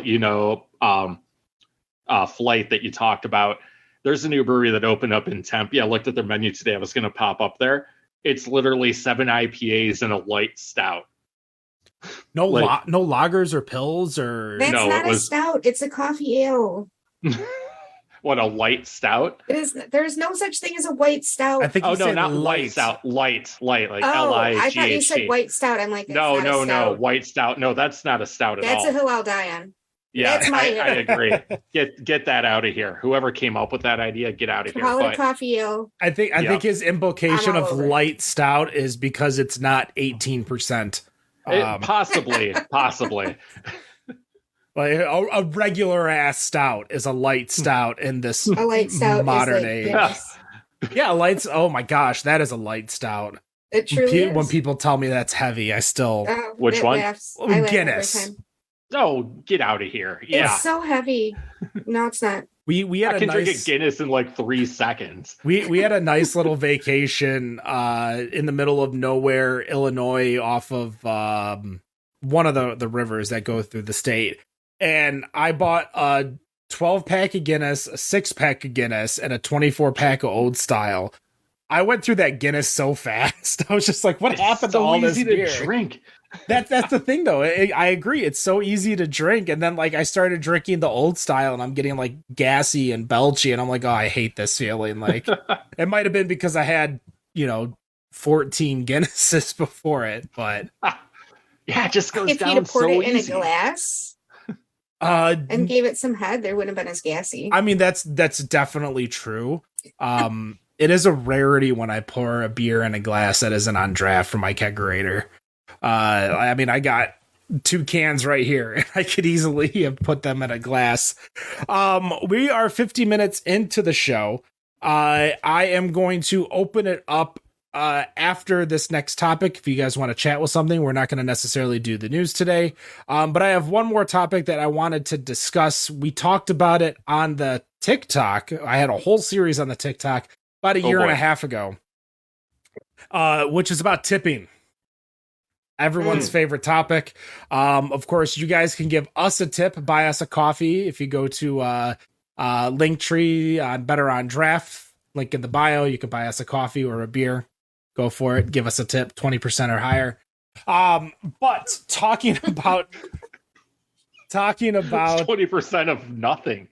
flight that you talked about. There's a new brewery that opened up in Tempe. I looked at their menu today. I was going to pop up there. It's literally 7 IPAs and a light stout. No lagers or pills or. That's not a stout. It's a coffee ale. What, a light stout? There's no such thing as a white stout. I think not light stout. Light, like Light. I thought you said white stout. I'm like, no, white stout. No, that's not a stout at all. That's a hill I'll die on. Yeah, I agree. Get that out of here. Whoever came up with that idea, get out of here. Call it a coffee ale. I think his implication of light stout is because it's not 18%. Possibly. Like a regular ass stout is a light stout in this a light stout modern age. Yes. Yeah, lights. Oh my gosh, that is a light stout. It truly is. When people tell me that's heavy, I still. Which one? Guinness. Oh, get out of here! Yeah, it's so heavy. No, it's not. We had drink a Guinness in like 3 seconds. We had a nice little vacation in the middle of nowhere, Illinois, off of one of the rivers that go through the state, and I bought a 12-pack of Guinness, a 6-pack of Guinness, and a 24-pack of Old Style. I went through that Guinness so fast. I was just like, what happened to all this beer? To drink. That's the thing, though. I agree. It's so easy to drink. And then, like, I started drinking the Old Style, and I'm getting, like, gassy and belchy. And I'm like, oh, I hate this feeling. Like, it might have been because I had, 14 Guinnesses before it. But yeah, it just goes if down you'd have poured so it in easy. A glass and gave it some head, there wouldn't have been as gassy. I mean, that's definitely true. It is a rarity when I pour a beer in a glass that isn't on draft from my kegerator. I mean, I got 2 cans right here, and I could easily have put them in a glass. We are 50 minutes into the show. I am going to open it up after this next topic. If you guys want to chat with something, we're not going to necessarily do the news today. But I have one more topic that I wanted to discuss. We talked about it on the TikTok. I had a whole series on the TikTok about a year and a half ago, which is about tipping. Everyone's favorite topic. Of course, you guys can give us a tip, buy us a coffee. If you go to Linktree on Better on Draft, link in the bio, you can buy us a coffee or a beer. Go for it. Give us a tip, 20% or higher. But talking about 20% of nothing.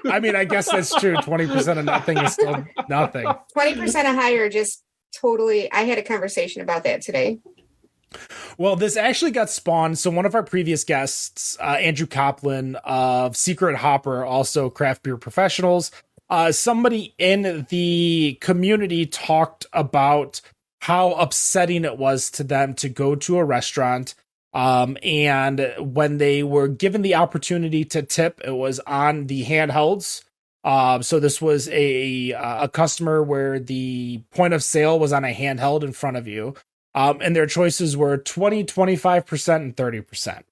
I mean, I guess that's true. 20% of nothing is still nothing. 20% or higher, just totally. I had a conversation about that today. Well, this actually got spawned. So one of our previous guests, Andrew Copland of Secret Hopper, also Craft Beer Professionals, somebody in the community talked about how upsetting it was to them to go to a restaurant. And when they were given the opportunity to tip, it was on the handhelds. So this was a customer where the point of sale was on a handheld in front of you. And their choices were 20, 25%, and 30%.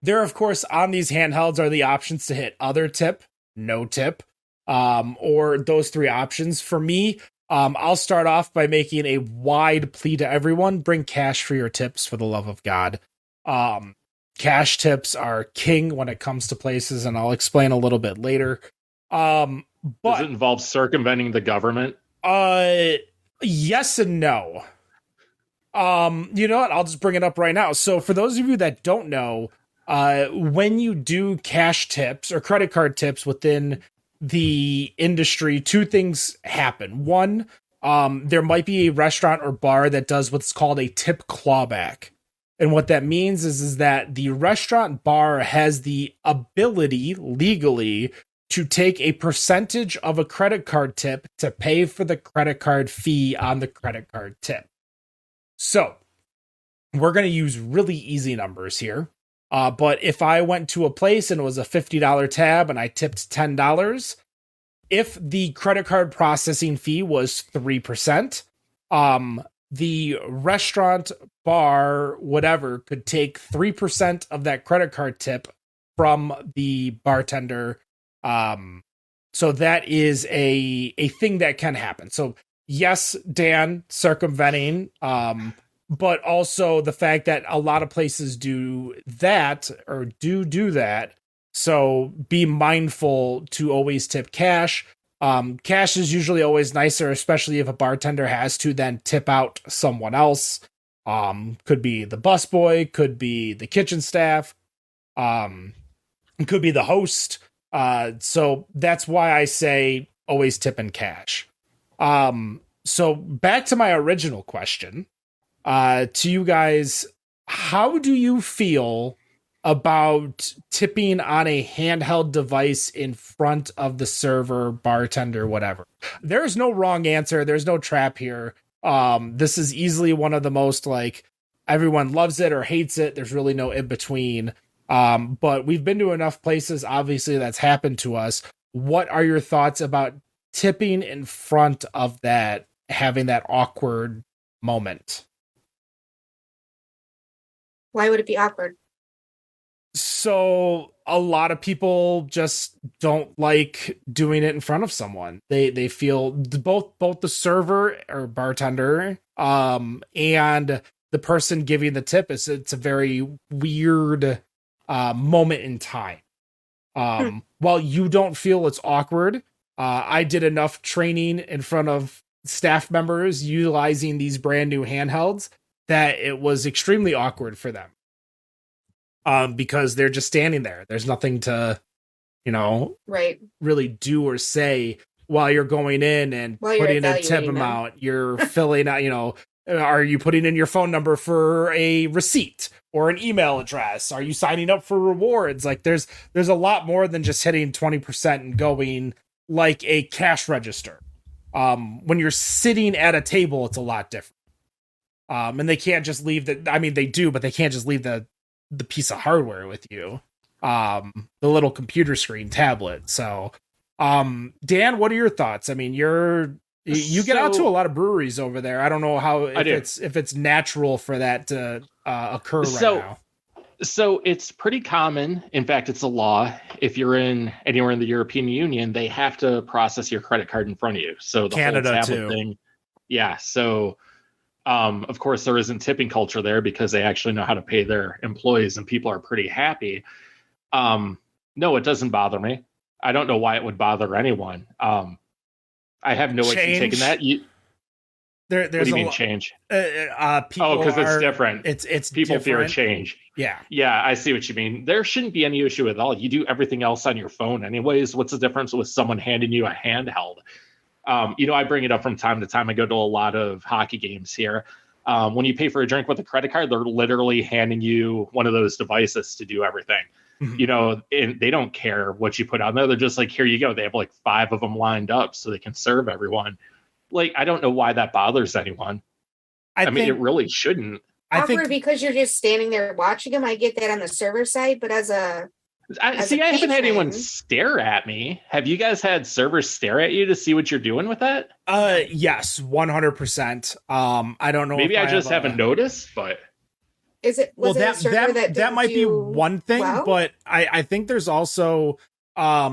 There, of course, on these handhelds are the options to hit other tip, no tip, or those three options. For me, I'll start off by making a wide plea to everyone: bring cash for your tips, for the love of God. Cash tips are king when it comes to places, and I'll explain a little bit later. But does it involve circumventing the government? Yes and no. You know what? I'll just bring it up right now. So for those of you that don't know, when you do cash tips or credit card tips within the industry, two things happen. One, there might be a restaurant or bar that does what's called a tip clawback. And what that means is that the restaurant bar has the ability legally to take a percentage of a credit card tip to pay for the credit card fee on the credit card tip. So we're going to use really easy numbers here. But if I went to a place and it was a $50 tab and I tipped $10, if the credit card processing fee was 3%, the restaurant, bar, whatever, could take 3% of that credit card tip from the bartender. So that is a thing that can happen. So yes, Dan, circumventing, but also the fact that a lot of places do that or do that. So be mindful to always tip cash. Cash is usually always nicer, especially if a bartender has to then tip out someone else. Could be the busboy, could be the kitchen staff, could be the host. So that's why I say always tip in cash. So back to my original question. To you guys, how do you feel about tipping on a handheld device in front of the server, bartender, whatever? There's no wrong answer. There's no trap here. This is easily one of the most, like, everyone loves it or hates it. There's really no in between. But we've been to enough places, obviously, that's happened to us. What are your thoughts about tipping in front of that, having that awkward moment? Why would it be awkward? So a lot of people just don't like doing it in front of someone. They feel both the server or bartender and the person giving the tip it's a very weird moment in time. While you don't feel it's awkward, I did enough training in front of staff members utilizing these brand new handhelds that it was extremely awkward for them. Because they're just standing there. There's nothing to, right, really do or say while you're going in and putting a tip amount. You're filling out, are you putting in your phone number for a receipt or an email address? Are you signing up for rewards? Like there's a lot more than just hitting 20% and going like a cash register. When you're sitting at a table, it's a lot different. And they can't just leave they do, but they can't just leave the piece of hardware with you, the little computer screen tablet. So, Dan, what are your thoughts? I mean, you get out to a lot of breweries over there. I don't know if it's natural for that to occur right now. So it's pretty common. In fact, it's a law. If you're anywhere in the European Union, they have to process your credit card in front of you. So the Canada whole tablet too. thing. Yeah. So, of course, there isn't tipping culture there because they actually know how to pay their employees and people are pretty happy. No, it doesn't bother me. I don't know why it would bother anyone. I have no issue taking that. What do you mean change? Because it's different. It's people different. fear change. Yeah, I see what you mean. There shouldn't be any issue at all. You do everything else on your phone anyways. What's the difference with someone handing you a handheld? I bring it up from time to time. I go to a lot of hockey games here. When you pay for a drink with a credit card, they're literally handing you one of those devices to do everything. you know, and they don't care what you put on there. They're just like, here you go. They have like 5 of them lined up so they can serve everyone. Like, I don't know why that bothers anyone. I mean, it really shouldn't. I think because you're just standing there watching them. I get that on the server side, but I haven't had anyone stare at me. Have you guys had servers stare at you to see what you're doing with that? Yes, 100%. I don't know. Maybe I just haven't noticed, but that might be one thing, but I think there's also I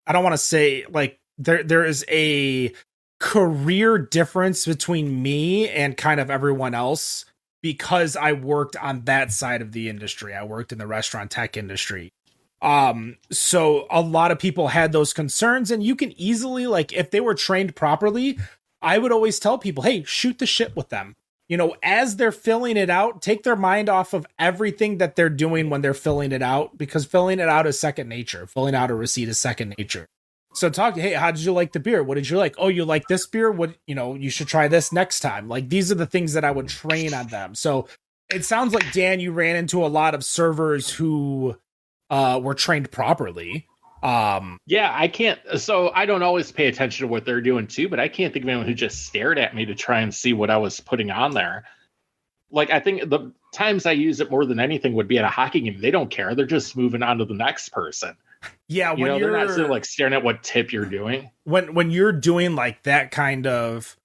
don't want to say like there is a career difference between me and kind of everyone else because I worked on that side of the industry. I worked in the restaurant tech industry. So a lot of people had those concerns, and you can easily, like, if they were trained properly, I would always tell people, hey, shoot the shit with them. You know, as they're filling it out, take their mind off of everything that they're doing when they're filling it out, because filling it out is second nature. Filling out a receipt is second nature. So hey, how did you like the beer? What did you like? Oh, you like this beer? You should try this next time. Like, these are the things that I would train on them. So it sounds like, Dan, you ran into a lot of servers who were trained properly. Yeah, I can't. So I don't always pay attention to what they're doing too, but I can't think of anyone who just stared at me to try and see what I was putting on there. Like, I think the times I use it more than anything would be at a hockey game. They don't care. They're just moving on to the next person. Yeah, they're not sort of like staring at what tip you're doing. When you're doing like that kind of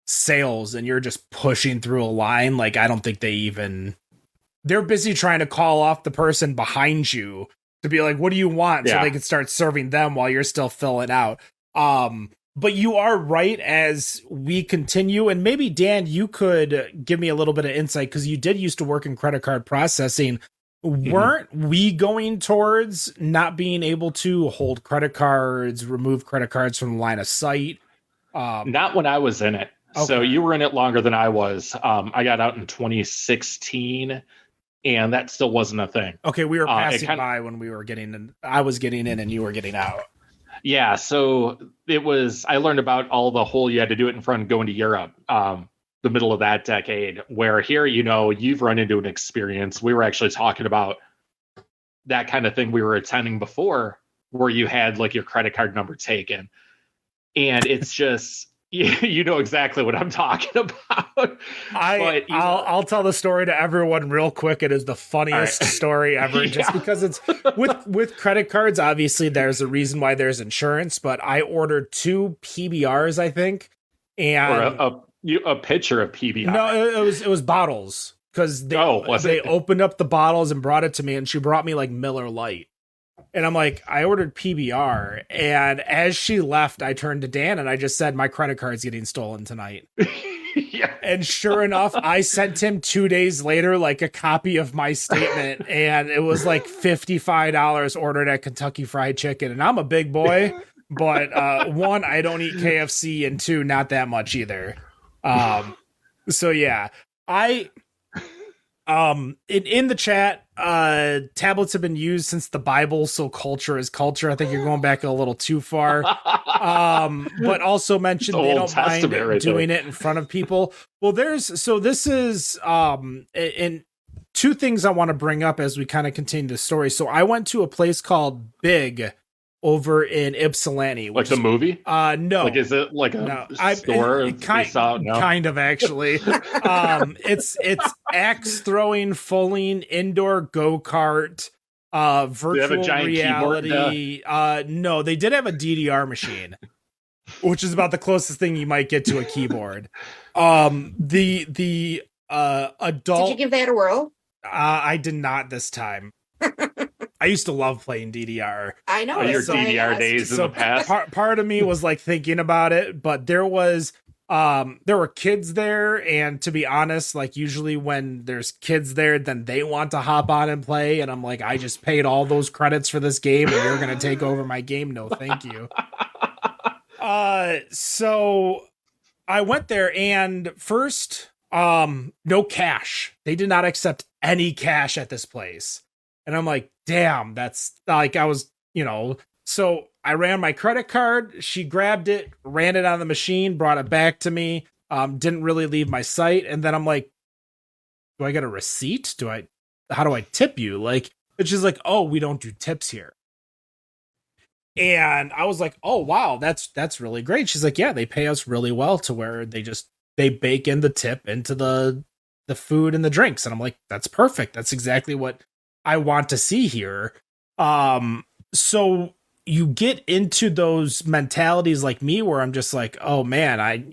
sales and you're just pushing through a line, like, I don't think they're busy trying to call off the person behind you to be like, what do you want? So they can start serving them while you're still filling out. But you are right, as we continue. And maybe, Dan, you could give me a little bit of insight, because you did used to work in credit card processing. Weren't we going towards not being able to hold credit cards, remove credit cards from the line of sight? Not when I was in it. Okay. So you were in it longer than I was. I got out in 2016. And that still wasn't a thing. Okay, we were passing by when we were getting in. I was getting in and you were getting out. Yeah, so I learned about all the whole, you had to do it in front of going to Europe, the middle of that decade, where here, you've run into an experience. We were actually talking about that kind of thing we were attending before, where you had like your credit card number taken. And it's just... You know exactly what I'm talking about. I'll tell the story to everyone real quick. It is the funniest story ever, just because it's with credit cards. Obviously, there's a reason why there's insurance, but I ordered 2 PBRs, I think, and a pitcher of PBR. No, it was bottles, because they opened up the bottles and brought it to me, and she brought me like Miller Lite. And I'm like, I ordered PBR. And as she left, I turned to Dan and I just said, my credit card's getting stolen tonight. Yeah. And sure enough, I sent him 2 days later, like, a copy of my statement. And it was like $55 ordered at Kentucky Fried Chicken. And I'm a big boy. But 1, I don't eat KFC. And 2, not that much either. So yeah, in the chat, tablets have been used since the Bible, so culture is culture. I think you're going back a little too far. But also mentioned they don't mind doing it in front of people. Well, this is and 2 things I want to bring up as we kind of continue the story. So I went to a place called Big over in Ypsilanti. Like the movie? No. Like, is it like a store? Kind of, actually. It's axe throwing, fulling, indoor go-kart, virtual reality. No, they did have a DDR machine, which is about the closest thing you might get to a keyboard. The adult... Did you give that a whirl? I did not this time. I used to love playing DDR. I know. Your DDR days in the past. Part of me was like thinking about it, but there were kids there, and to be honest, like, usually when there's kids there, then they want to hop on and play, and I'm like, I just paid all those credits for this game, and you're gonna take over my game? No, thank you. So I went there, and first, no cash. They did not accept any cash at this place. And I'm like, damn, that's like, I was, so I ran my credit card. She grabbed it, ran it on the machine, brought it back to me. Didn't really leave my site. And then I'm like, do I get a receipt? How do I tip you? Like, And she's like, oh, we don't do tips here. And I was like, oh, wow, that's really great. She's like, yeah, they pay us really well to where they bake in the tip into the food and the drinks. And I'm like, that's perfect. That's exactly what I want to see here. So you get into those mentalities like me where I'm just like, oh man,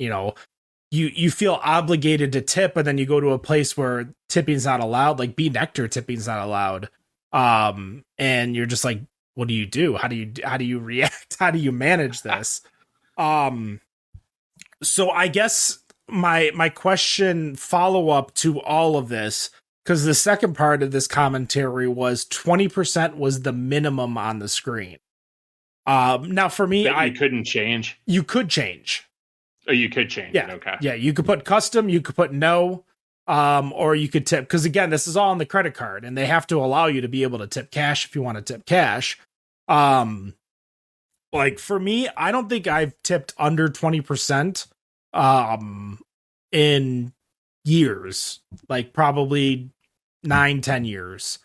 you feel obligated to tip, and then you go to a place where tipping's not allowed, like Bee Nectar tipping's not allowed. And you're just like, what do you do? How do you react? How do you manage this? So I guess my question follow up to all of this, because the second part of this commentary was 20% was the minimum on the screen. Now for me, you couldn't change. You could change. Oh, you could change it. Okay. Yeah, you could put custom, you could put no, or you could tip, because again, this is all on the credit card, and they have to allow you to be able to tip cash if you want to tip cash. Like for me, I don't think I've tipped under 20% in years, like probably 9-10 years.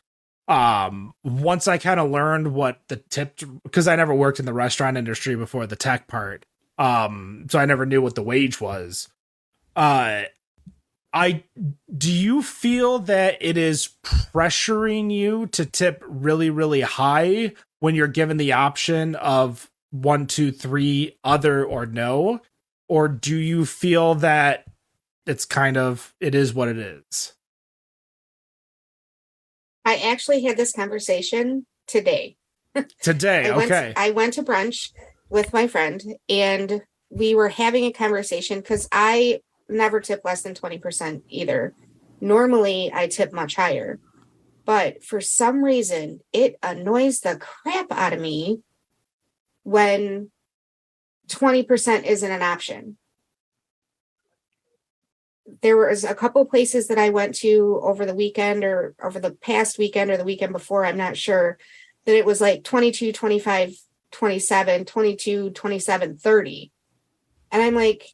Once I kind of learned what the tip, because I never worked in the restaurant industry before the tech part. So I never knew what the wage was. Do you feel that it is pressuring you to tip really, really high when you're given the option of 1, 2, 3, other, or no? Or do you feel that it is what it is? I actually had this conversation today. Okay. I went to brunch with my friend, and we were having a conversation because I never tip less than 20% either. Normally I tip much higher, but for some reason it annoys the crap out of me when 20% isn't an option. There was a couple places that I went to over the weekend, or over the past weekend, or the weekend before, I'm not sure, that it was like 22, 25, 27, 22, 27, 30. And I'm like,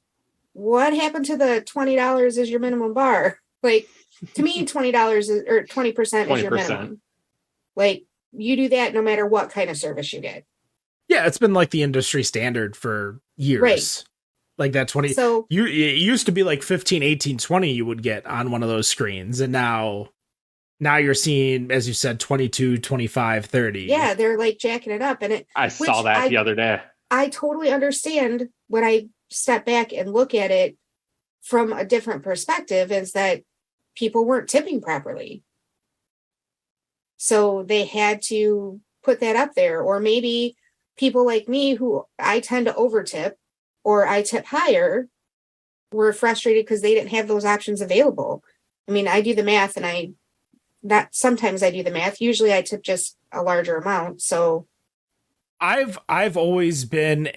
what happened to the $20 is your minimum bar? Like, to me, $20 is, or 20% is your minimum. Like, you do that no matter what kind of service you get. Yeah, it's been like the industry standard for years. Right. Like that 20. So it used to be like 15, 18, 20 you would get on one of those screens. And now you're seeing, as you said, 22, 25, 30. Yeah, they're like jacking it up. And I saw that the other day. I totally understand when I step back and look at it from a different perspective, is that people weren't tipping properly. So they had to put that up there. Or maybe people like me, who I tend to overtip, or I tip higher, were frustrated because they didn't have those options available. I mean, I do the math, and sometimes I do the math. Usually I tip just a larger amount. So I've always been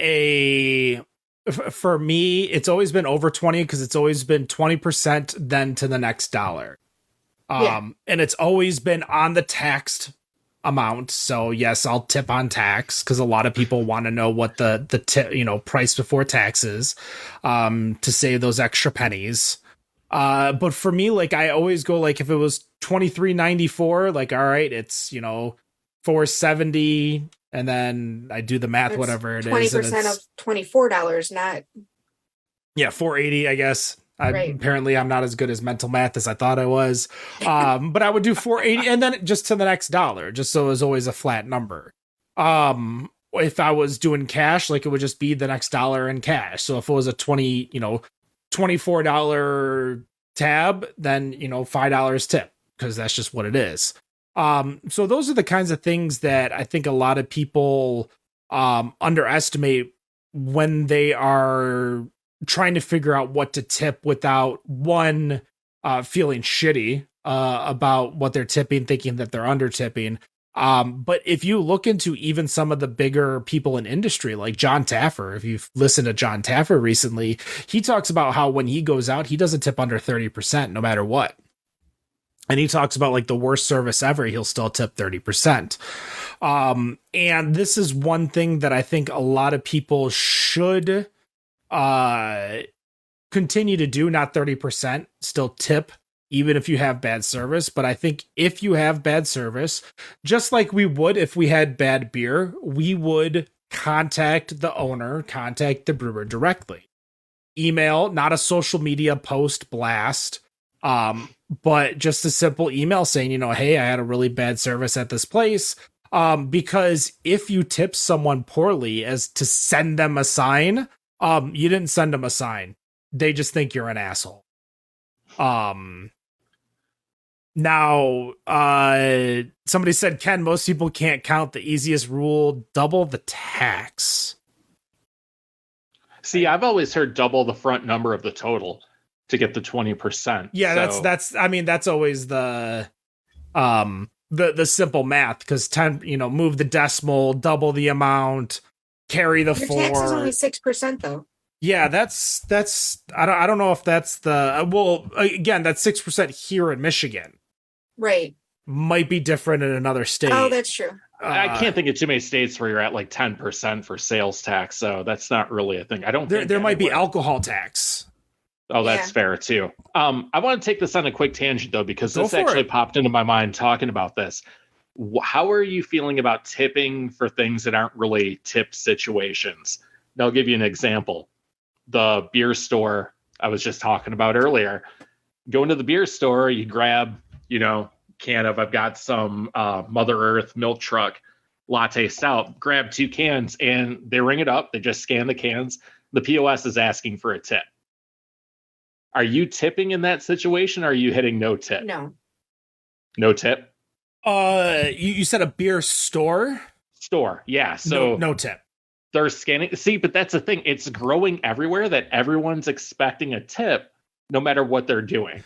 for me, it's always been over 20, because it's always been 20% then to the next dollar. And it's always been on the taxed amount. So yes, I'll tip on tax, because a lot of people want to know what the tip, price before taxes, to save those extra pennies. But for me, like, I always go, like, if it was $23.94, like, all right, it's, $4.70, and then I do the math, whatever it 20% is. 20% of $24, not. Yeah, $4.80, I guess. Right. Apparently I'm not as good as mental math as I thought I was. But I would do $4.80 and then just to the next dollar, just so it was always a flat number. If I was doing cash, like, it would just be the next dollar in cash. So if it was a $24 tab, then, $5 tip, because that's just what it is. So those are the kinds of things that I think a lot of people underestimate when they are trying to figure out what to tip without, one, feeling shitty about what they're tipping, thinking that they're under tipping. But if you look into even some of the bigger people in industry, like John Taffer, if you've listened to John Taffer recently, he talks about how when he goes out, he doesn't tip under 30% no matter what. And he talks about, like, the worst service ever, he'll still tip 30%. And this is one thing that I think a lot of people should continue to do, not 30%, still tip even if you have bad service. But I think if you have bad service, just like we would if we had bad beer, we would contact the owner, contact the brewer directly. Email, not a social media post blast, but just a simple email saying, hey, I had a really bad service at this place. Because if you tip someone poorly as to send them a sign, you didn't send them a sign. They just think you're an asshole. Now, somebody said, Ken, most people can't count. The easiest rule, double the tax. See, I've always heard double the front number of the total to get the 20%. Yeah, so that's always the simple math, because 10, move the decimal, double the amount, carry the Your 4. tax is only 6% though. Yeah, that's I don't know if that's the again, that's 6% here in Michigan. Right. Might be different in another state. Oh, that's true. I can't think of too many states where you're at like 10% for sales tax, so that's not really a thing. I don't think there might be alcohol tax. Oh, that's fair too. I want to take this on a quick tangent though, because this actually popped into my mind talking about this. How are you feeling about tipping for things that aren't really tip situations? And I'll give you an example. The beer store I was just talking about earlier. Go into the beer store, you grab, can of, I've got some Mother Earth milk truck latte stout, grab 2 cans and they ring it up. They just scan the cans. The POS is asking for a tip. Are you tipping in that situation? Or are you hitting no tip? No. No tip? You said a beer store? Store, yeah. So no tip. They're scanning. See, but that's the thing. It's growing everywhere that everyone's expecting a tip no matter what they're doing.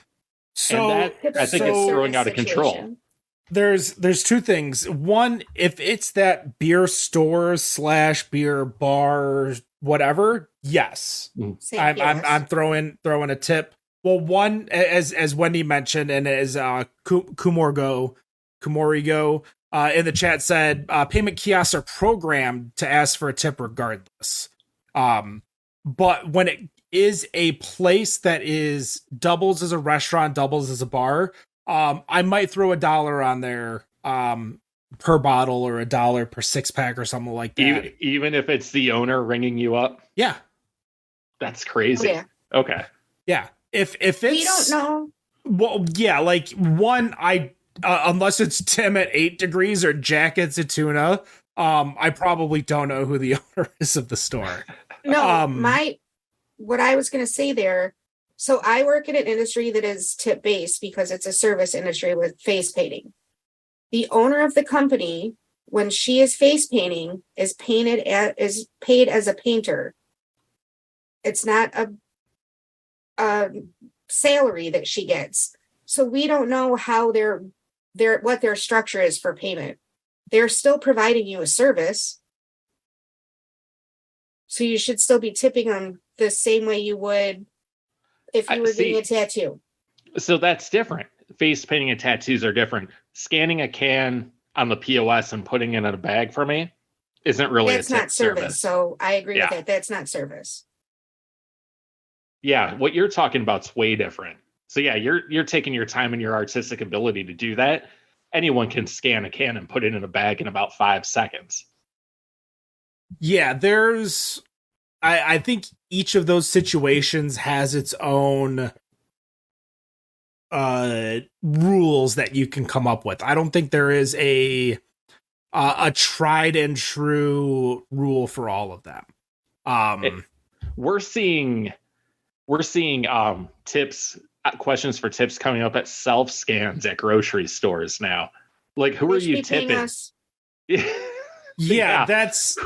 So and that, I think it's growing out of control. There's 2 things. One, if it's that beer store / beer bar, whatever, yes. I'm throwing a tip. Well, one, as Wendy mentioned, and as Kumorigo in the chat said, payment kiosks are programmed to ask for a tip regardless. But when it is a place that is doubles as a restaurant, doubles as a bar, I might throw $1 on there per bottle, or $1 per 6-pack or something like that. Even if it's the owner ringing you up? Yeah. That's crazy. Oh, yeah. Okay. Yeah. If it's... We don't know. Well, yeah, like, one, unless it's Tim at 8 degrees or Jackets at Tuna, I probably don't know who the owner is of the store. No, what I was going to say there. So I work in an industry that is tip based because it's a service industry with face painting. The owner of the company, when she is face painting, is paid as a painter. It's not a salary that she gets. So we don't know how what their structure is for payment. They're still providing you a service. So you should still be tipping them the same way you would if you were getting a tattoo. So that's different. Face painting and tattoos are different. Scanning a can on the POS and putting it in a bag for me isn't really That's not service. So I agree with that. That's not service. Yeah, what you're talking about is way different. So yeah, you're taking your time and your artistic ability to do that. Anyone can scan a can and put it in a bag in about 5 seconds. Yeah, I think each of those situations has its own rules that you can come up with. I don't think there is a tried and true rule for all of them. We're seeing tips, questions for tips coming up at self scans at grocery stores now. Like, who are you tipping? Yeah, that's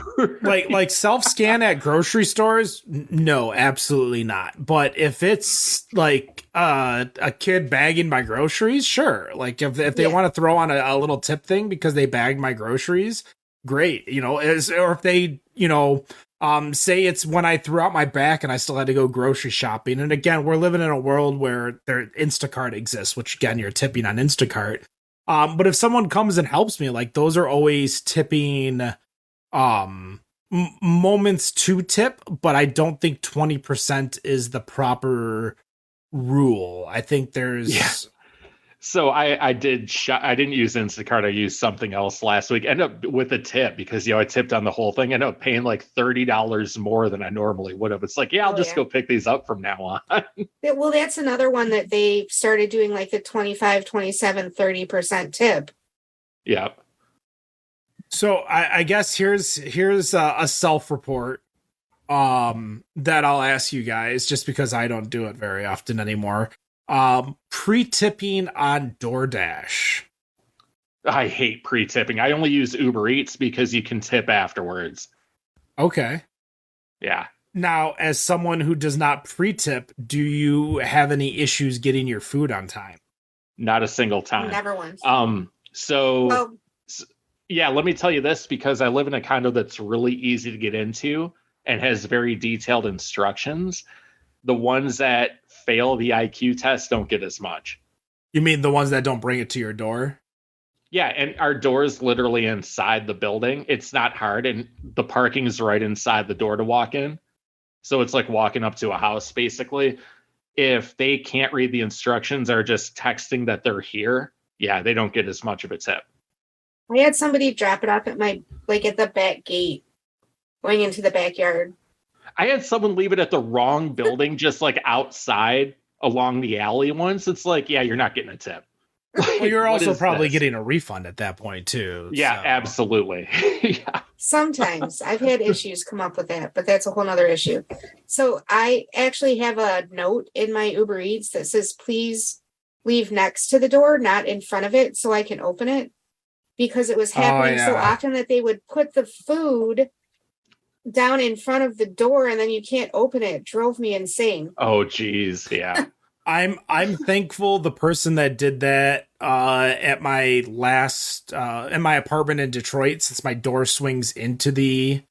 like self-scan at grocery stores. No, absolutely not. But if it's like a kid bagging my groceries, sure. Like if they want to throw on a little tip thing because they bagged my groceries, great. Or if they, say it's when I threw out my back and I still had to go grocery shopping. And again, we're living in a world where Instacart exists, which again, you're tipping on Instacart. But if someone comes and helps me, like those are always tipping moments to tip, but I don't think 20% is the proper rule. I think there's Yeah. So I didn't use Instacart. I used something else last week. Ended up with a tip because I tipped on the whole thing. Ended up paying like $30 more than I normally would have. It's like, I'll just go pick these up from now on. Well, that's another one that they started doing, like the 25, 27, 30% tip. Yeah. So I guess here's a self-report that I'll ask you guys, just because I don't do it very often anymore. Pre-tipping on DoorDash. I hate pre-tipping. I only use Uber Eats because you can tip afterwards. Okay. Yeah. Now, as someone who does not pre-tip, do you have any issues getting your food on time? Not a single time. Never once. Yeah, let me tell you this, because I live in a condo that's really easy to get into and has very detailed instructions. The ones that fail the IQ test don't get as much. You mean the ones that don't bring it to your door? Yeah, and our door is literally inside the building. It's not hard, and the parking is right inside the door to walk in. So it's like walking up to a house, basically. If they can't read the instructions or just texting that they're here, they don't get as much of a tip. I had somebody drop it off at at the back gate going into the backyard. I had someone leave it at the wrong building, just like outside along the alley once. It's like, you're not getting a tip. Well, you're also probably getting a refund at that point too. Yeah, so. Absolutely. Yeah. Sometimes I've had issues come up with that, but that's a whole nother issue. So I actually have a note in my Uber Eats that says, please leave next to the door, not in front of it, so I can open it. Because it was happening so often that they would put the food down in front of the door and then you can't open it. It drove me insane. Oh, geez. Yeah. I'm thankful the person that did that at my in my apartment in Detroit, since my door swings into the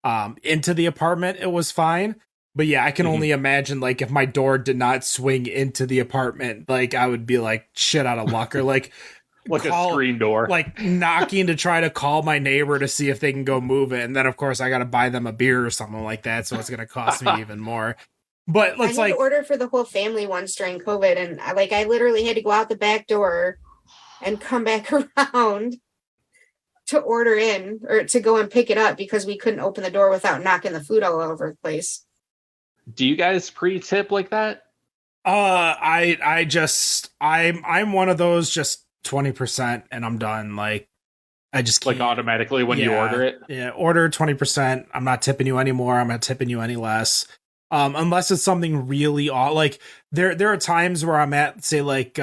apartment, it was fine. But I can only imagine, like, if my door did not swing into the apartment, like, I would be like shit out of luck, or like a screen door, like knocking to try to call my neighbor to see if they can go move it. And then of course I got to buy them a beer or something like that. So it's going to cost me even more. But let's I had to order for the whole family once during COVID. And I literally had to go out the back door and come back around to order in, or to go and pick it up, because we couldn't open the door without knocking the food all over the place. Do you guys pre-tip like that? I'm one of those, just 20% and I'm done. Like, I just can't. Like automatically when you order it? Yeah, order 20%. I'm not tipping you anymore. I'm not tipping you any less. Unless it's something really odd. Like, there are times where I'm at, say, like,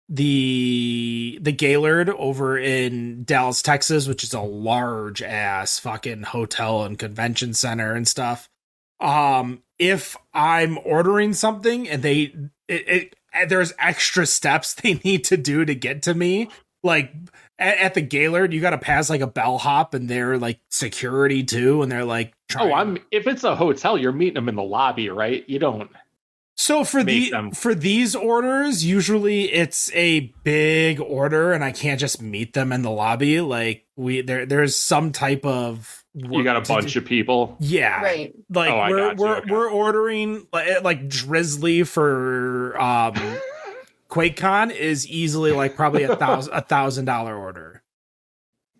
the Gaylord over in Dallas, Texas, which is a large ass fucking hotel and convention center and stuff. If I'm ordering something and there's extra steps they need to do to get to me, like at the Gaylord, you got to pass like a bellhop, and they're like security too, and they're like if it's a hotel, you're meeting them in the lobby, right? You don't. So for these orders, usually it's a big order, and I can't just meet them in the lobby. Like there's some type of, you got a bunch of people. Yeah. Right. Like we're ordering like Drizzly for QuakeCon is easily like probably $1,000 order.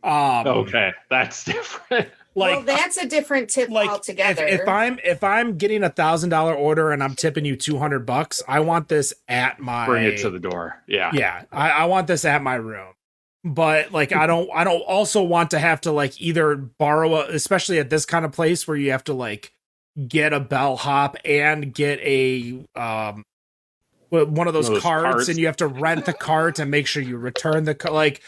Okay, that's different. Like, well, that's a different tip altogether. If I'm getting $1,000 order and I'm tipping you $200, I want this at my, bring it to the door. Yeah. Yeah. I want this at my room. But like, I don't also want to have to like either borrow especially at this kind of place where you have to like get a bellhop and get a, one of those carts, and you have to rent the cart and make sure you return the cart. Like,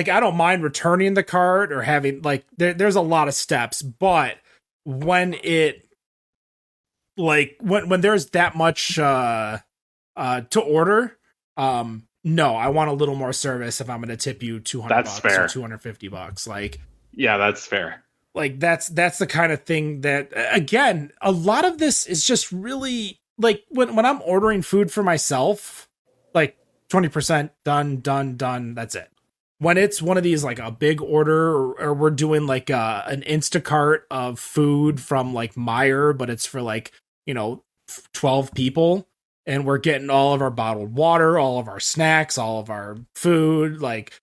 I don't mind returning the cart or having like, there's a lot of steps, but when it like, when there's that much, to order, no, I want a little more service if I'm going to tip you $200 or $250. Like, yeah, that's fair. Like that's the kind of thing that, again, a lot of this is just really like when I'm ordering food for myself, like 20% done. That's it. When it's one of these, like a big order, or we're doing like an Instacart of food from like Meijer, but it's for like, 12 people. and we're getting all of our bottled water, all of our snacks, all of our food. Like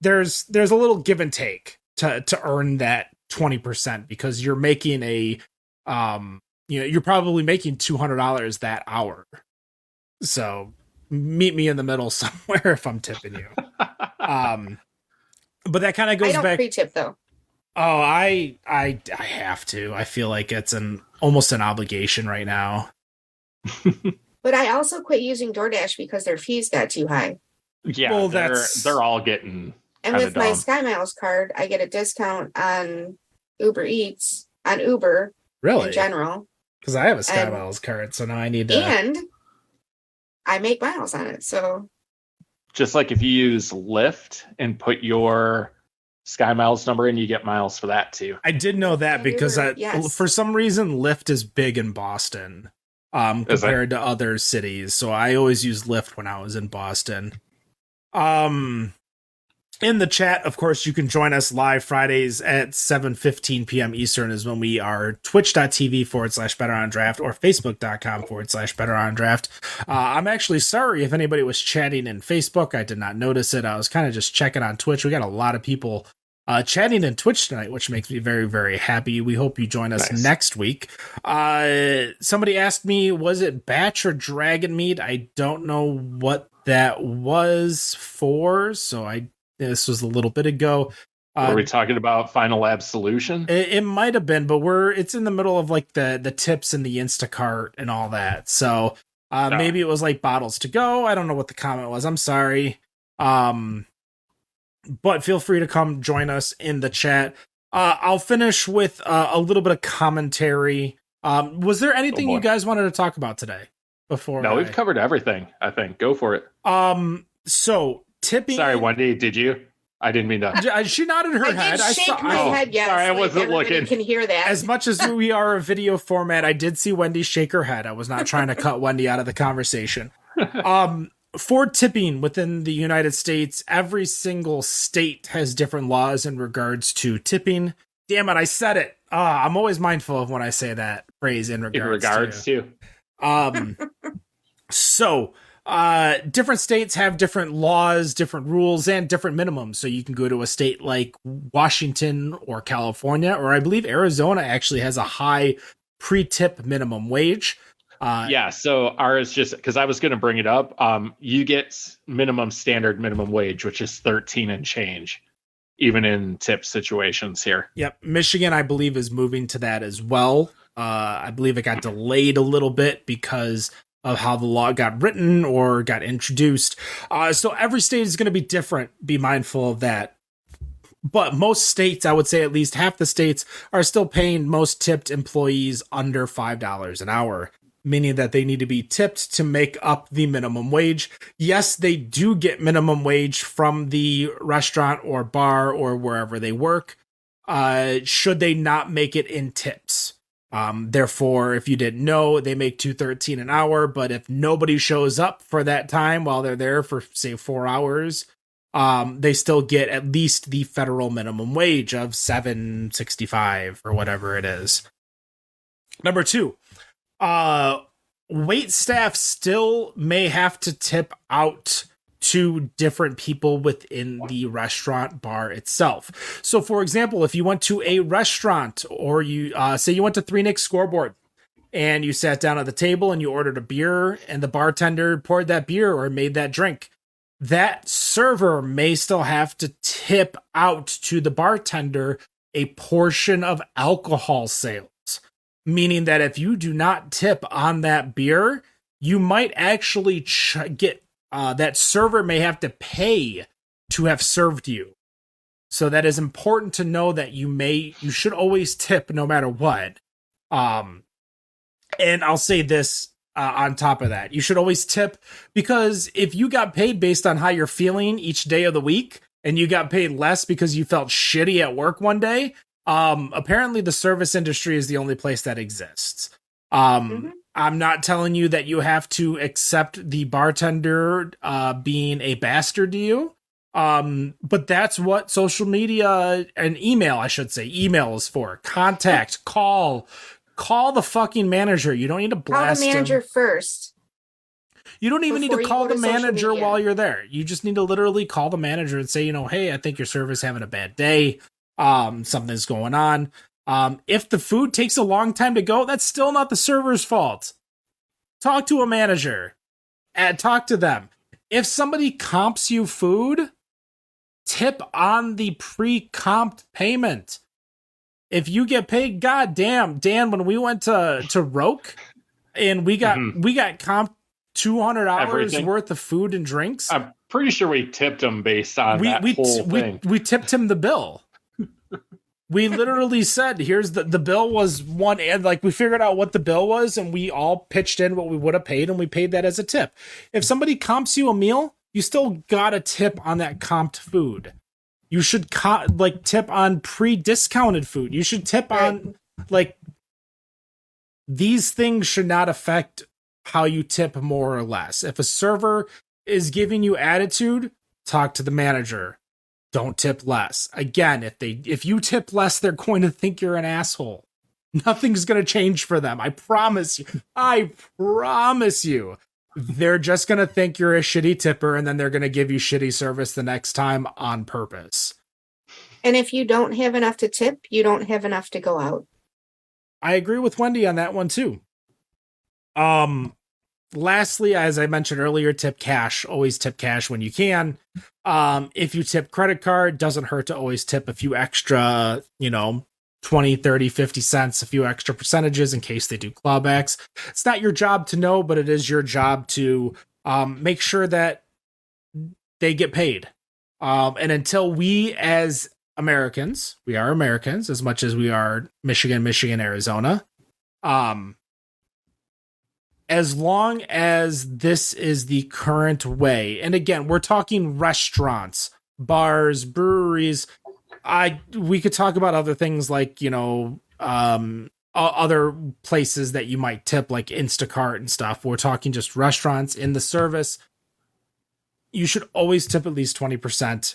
there's a little give and take to earn that 20% because you're making you're probably making $200 that hour. So meet me in the middle somewhere if I'm tipping you. But that kind of goes I don't back. pre-tip though. Oh, I have to. I feel like it's almost an obligation right now. But I also quit using DoorDash because their fees got too high. Yeah, Well, they're all getting. And with my Sky Miles card, I get a discount on Uber Eats, on Uber Really? in general. Because I have a Sky Miles card, so now I need to. And I make miles on it, so. Just like if you use Lyft and put your Sky Miles number in, you get miles for that too. I did know that because Yes. for some reason, Lyft is big in Boston compared to other cities. So I always used Lyft when I was in Boston. In the chat, of course, you can join us live Fridays at 7:15 p.m. Eastern is when we are twitch.tv/BetterOnDraft or Facebook.com/BetterOnDraft. I'm actually sorry if anybody was chatting in Facebook. I did not notice it. I was kind of just checking on Twitch. We got a lot of people chatting in Twitch tonight, which makes me very, very happy. We hope you join us next week. Somebody asked me, was it batch or dragon meat? I don't know what that was for, so this was a little bit ago. Were we talking about Final Lab Solution? It might have been, but it's in the middle of like the tips and the Instacart and all that. So maybe it was like bottles to go. I don't know what the comment was. I'm sorry. But feel free to come join us in the chat. I'll finish with a little bit of commentary. Was there anything you guys wanted to talk about today? We've covered everything, I think. Go for it. So tipping. Sorry, Wendy, did you? I didn't mean to. She nodded her head. I shake my head, yes. Sorry, I like wasn't looking. Can hear that. As much as we are a video format, I did see Wendy shake her head. I was not trying to cut Wendy out of the conversation. For tipping within the United States, every single state has different laws in regards to tipping. Damn it, I said it. I'm always mindful of when I say that phrase in regards to. So, different states have different laws, different rules, and different minimums. So you can go to a state like Washington or California, or I believe Arizona actually has a high pre-tip minimum wage. So ours, just because I was going to bring it up, you get standard minimum wage, which is 13 and change, even in tip situations here. Yep. Michigan, I believe, is moving to that as well. I believe it got delayed a little bit because of how the law got written or got introduced. So every state is going to be different. Be mindful of that. But most states, I would say at least half the states, are still paying most tipped employees under $5 an hour, meaning that they need to be tipped to make up the minimum wage. Yes, they do get minimum wage from the restaurant or bar or wherever they work, should they not make it in tips. Therefore, if you didn't know, they make $2.13 an hour, but if nobody shows up for that time while they're there for, say, 4 hours, they still get at least the federal minimum wage of $7.65 or whatever it is. Number 2, wait staff still may have to tip out to different people within the restaurant bar itself. So, for example, if you went to a restaurant or you say you went to Three Nick's Scoreboard and you sat down at the table and you ordered a beer and the bartender poured that beer or made that drink, that server may still have to tip out to the bartender a portion of alcohol sales, meaning that if you do not tip on that beer, you might actually get that server may have to pay to have served you. So that is important to know that you should always tip no matter what. And I'll say this on top of that. You should always tip because if you got paid based on how you're feeling each day of the week and you got paid less because you felt shitty at work one day, apparently the service industry is the only place that exists. I'm not telling you that you have to accept the bartender being a bastard to you. But that's what social media and email, I should say, email is for. Contact, call the fucking manager. You don't need to blast Call the manager him. first. You don't even need Before to you call go to the social manager media. while you're there. You just need to literally call the manager and say, you know, hey, I think your server's having a bad day. Something's going on. If the food takes a long time to go, that's still not the server's fault. Talk to a manager and talk to them. If somebody comps you food, tip on the pre-comped payment. If you get paid, goddamn, Dan, when we went to Roke and we got comped $200 Everything. worth of food and drinks, I'm pretty sure we tipped him based on that whole thing. we tipped him the bill. We literally said, here's the bill was one, and like we figured out what the bill was and we all pitched in what we would have paid and we paid that as a tip. If somebody comps you a meal, you still got a tip on that comped food. You should tip on pre-discounted food. You should tip on these things should not affect how you tip more or less. If a server is giving you attitude, talk to the manager. Don't tip less. Again, if you tip less, they're going to think you're an asshole. Nothing's going to change for them. I promise you. I promise you. They're just going to think you're a shitty tipper, and then they're going to give you shitty service the next time on purpose. And if you don't have enough to tip, you don't have enough to go out. I agree with Wendy on that one too. Lastly, as I mentioned earlier, tip cash. Always tip cash when you can. If you tip credit card, doesn't hurt to always tip a few extra, 20, 30, 50 cents, a few extra percentages in case they do clawbacks. It's not your job to know, but it is your job to make sure that they get paid. And until we as Americans, we are Americans as much as we are Michigan, Arizona. As long as this is the current way, and again, we're talking restaurants, bars, breweries. We could talk about other things like, other places that you might tip, like Instacart and stuff. We're talking just restaurants in the service. You should always tip at least 20%.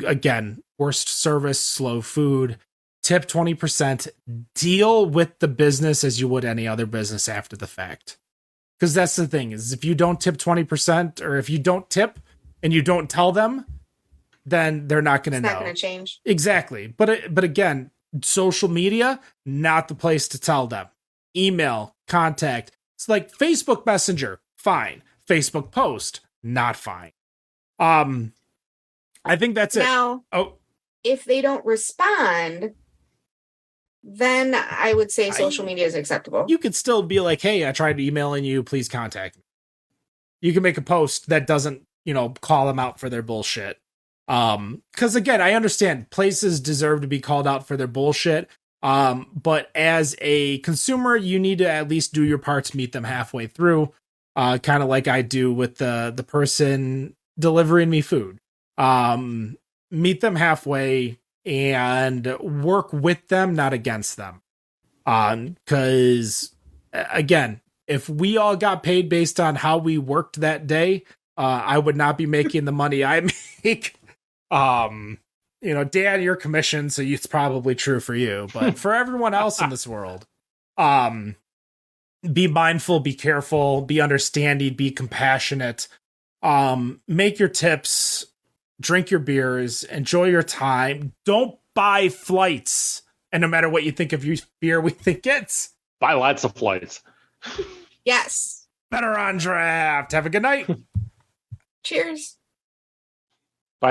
Again, worst service, slow food, tip 20%, deal with the business as you would any other business after the fact. Because that's the thing, is if you don't tip 20%, or if you don't tip and you don't tell them, then they're not going to know. It's not going to change. Exactly. But again, social media, not the place to tell them. Email, contact. It's like Facebook Messenger, fine. Facebook post, not fine. I think that's it. Now, if they don't respond, then I would say social media is acceptable. You could still be like, hey, I tried emailing you, please contact me. You can make a post that doesn't, call them out for their bullshit. Because again, I understand places deserve to be called out for their bullshit. But as a consumer, you need to at least do your part to meet them halfway through. Kind of like I do with the person delivering me food. Meet them halfway and work with them, not against them. Because again, if we all got paid based on how we worked that day, I would not be making the money I make. Dan, you're commissioned, so it's probably true for you. But for everyone else in this world, be mindful, be careful, be understanding, be compassionate. Make your tips, drink your beers, enjoy your time. Don't buy flights. And no matter what you think of your beer, we think it's Buy lots of flights. Yes. better on draft. Have a good night. Cheers.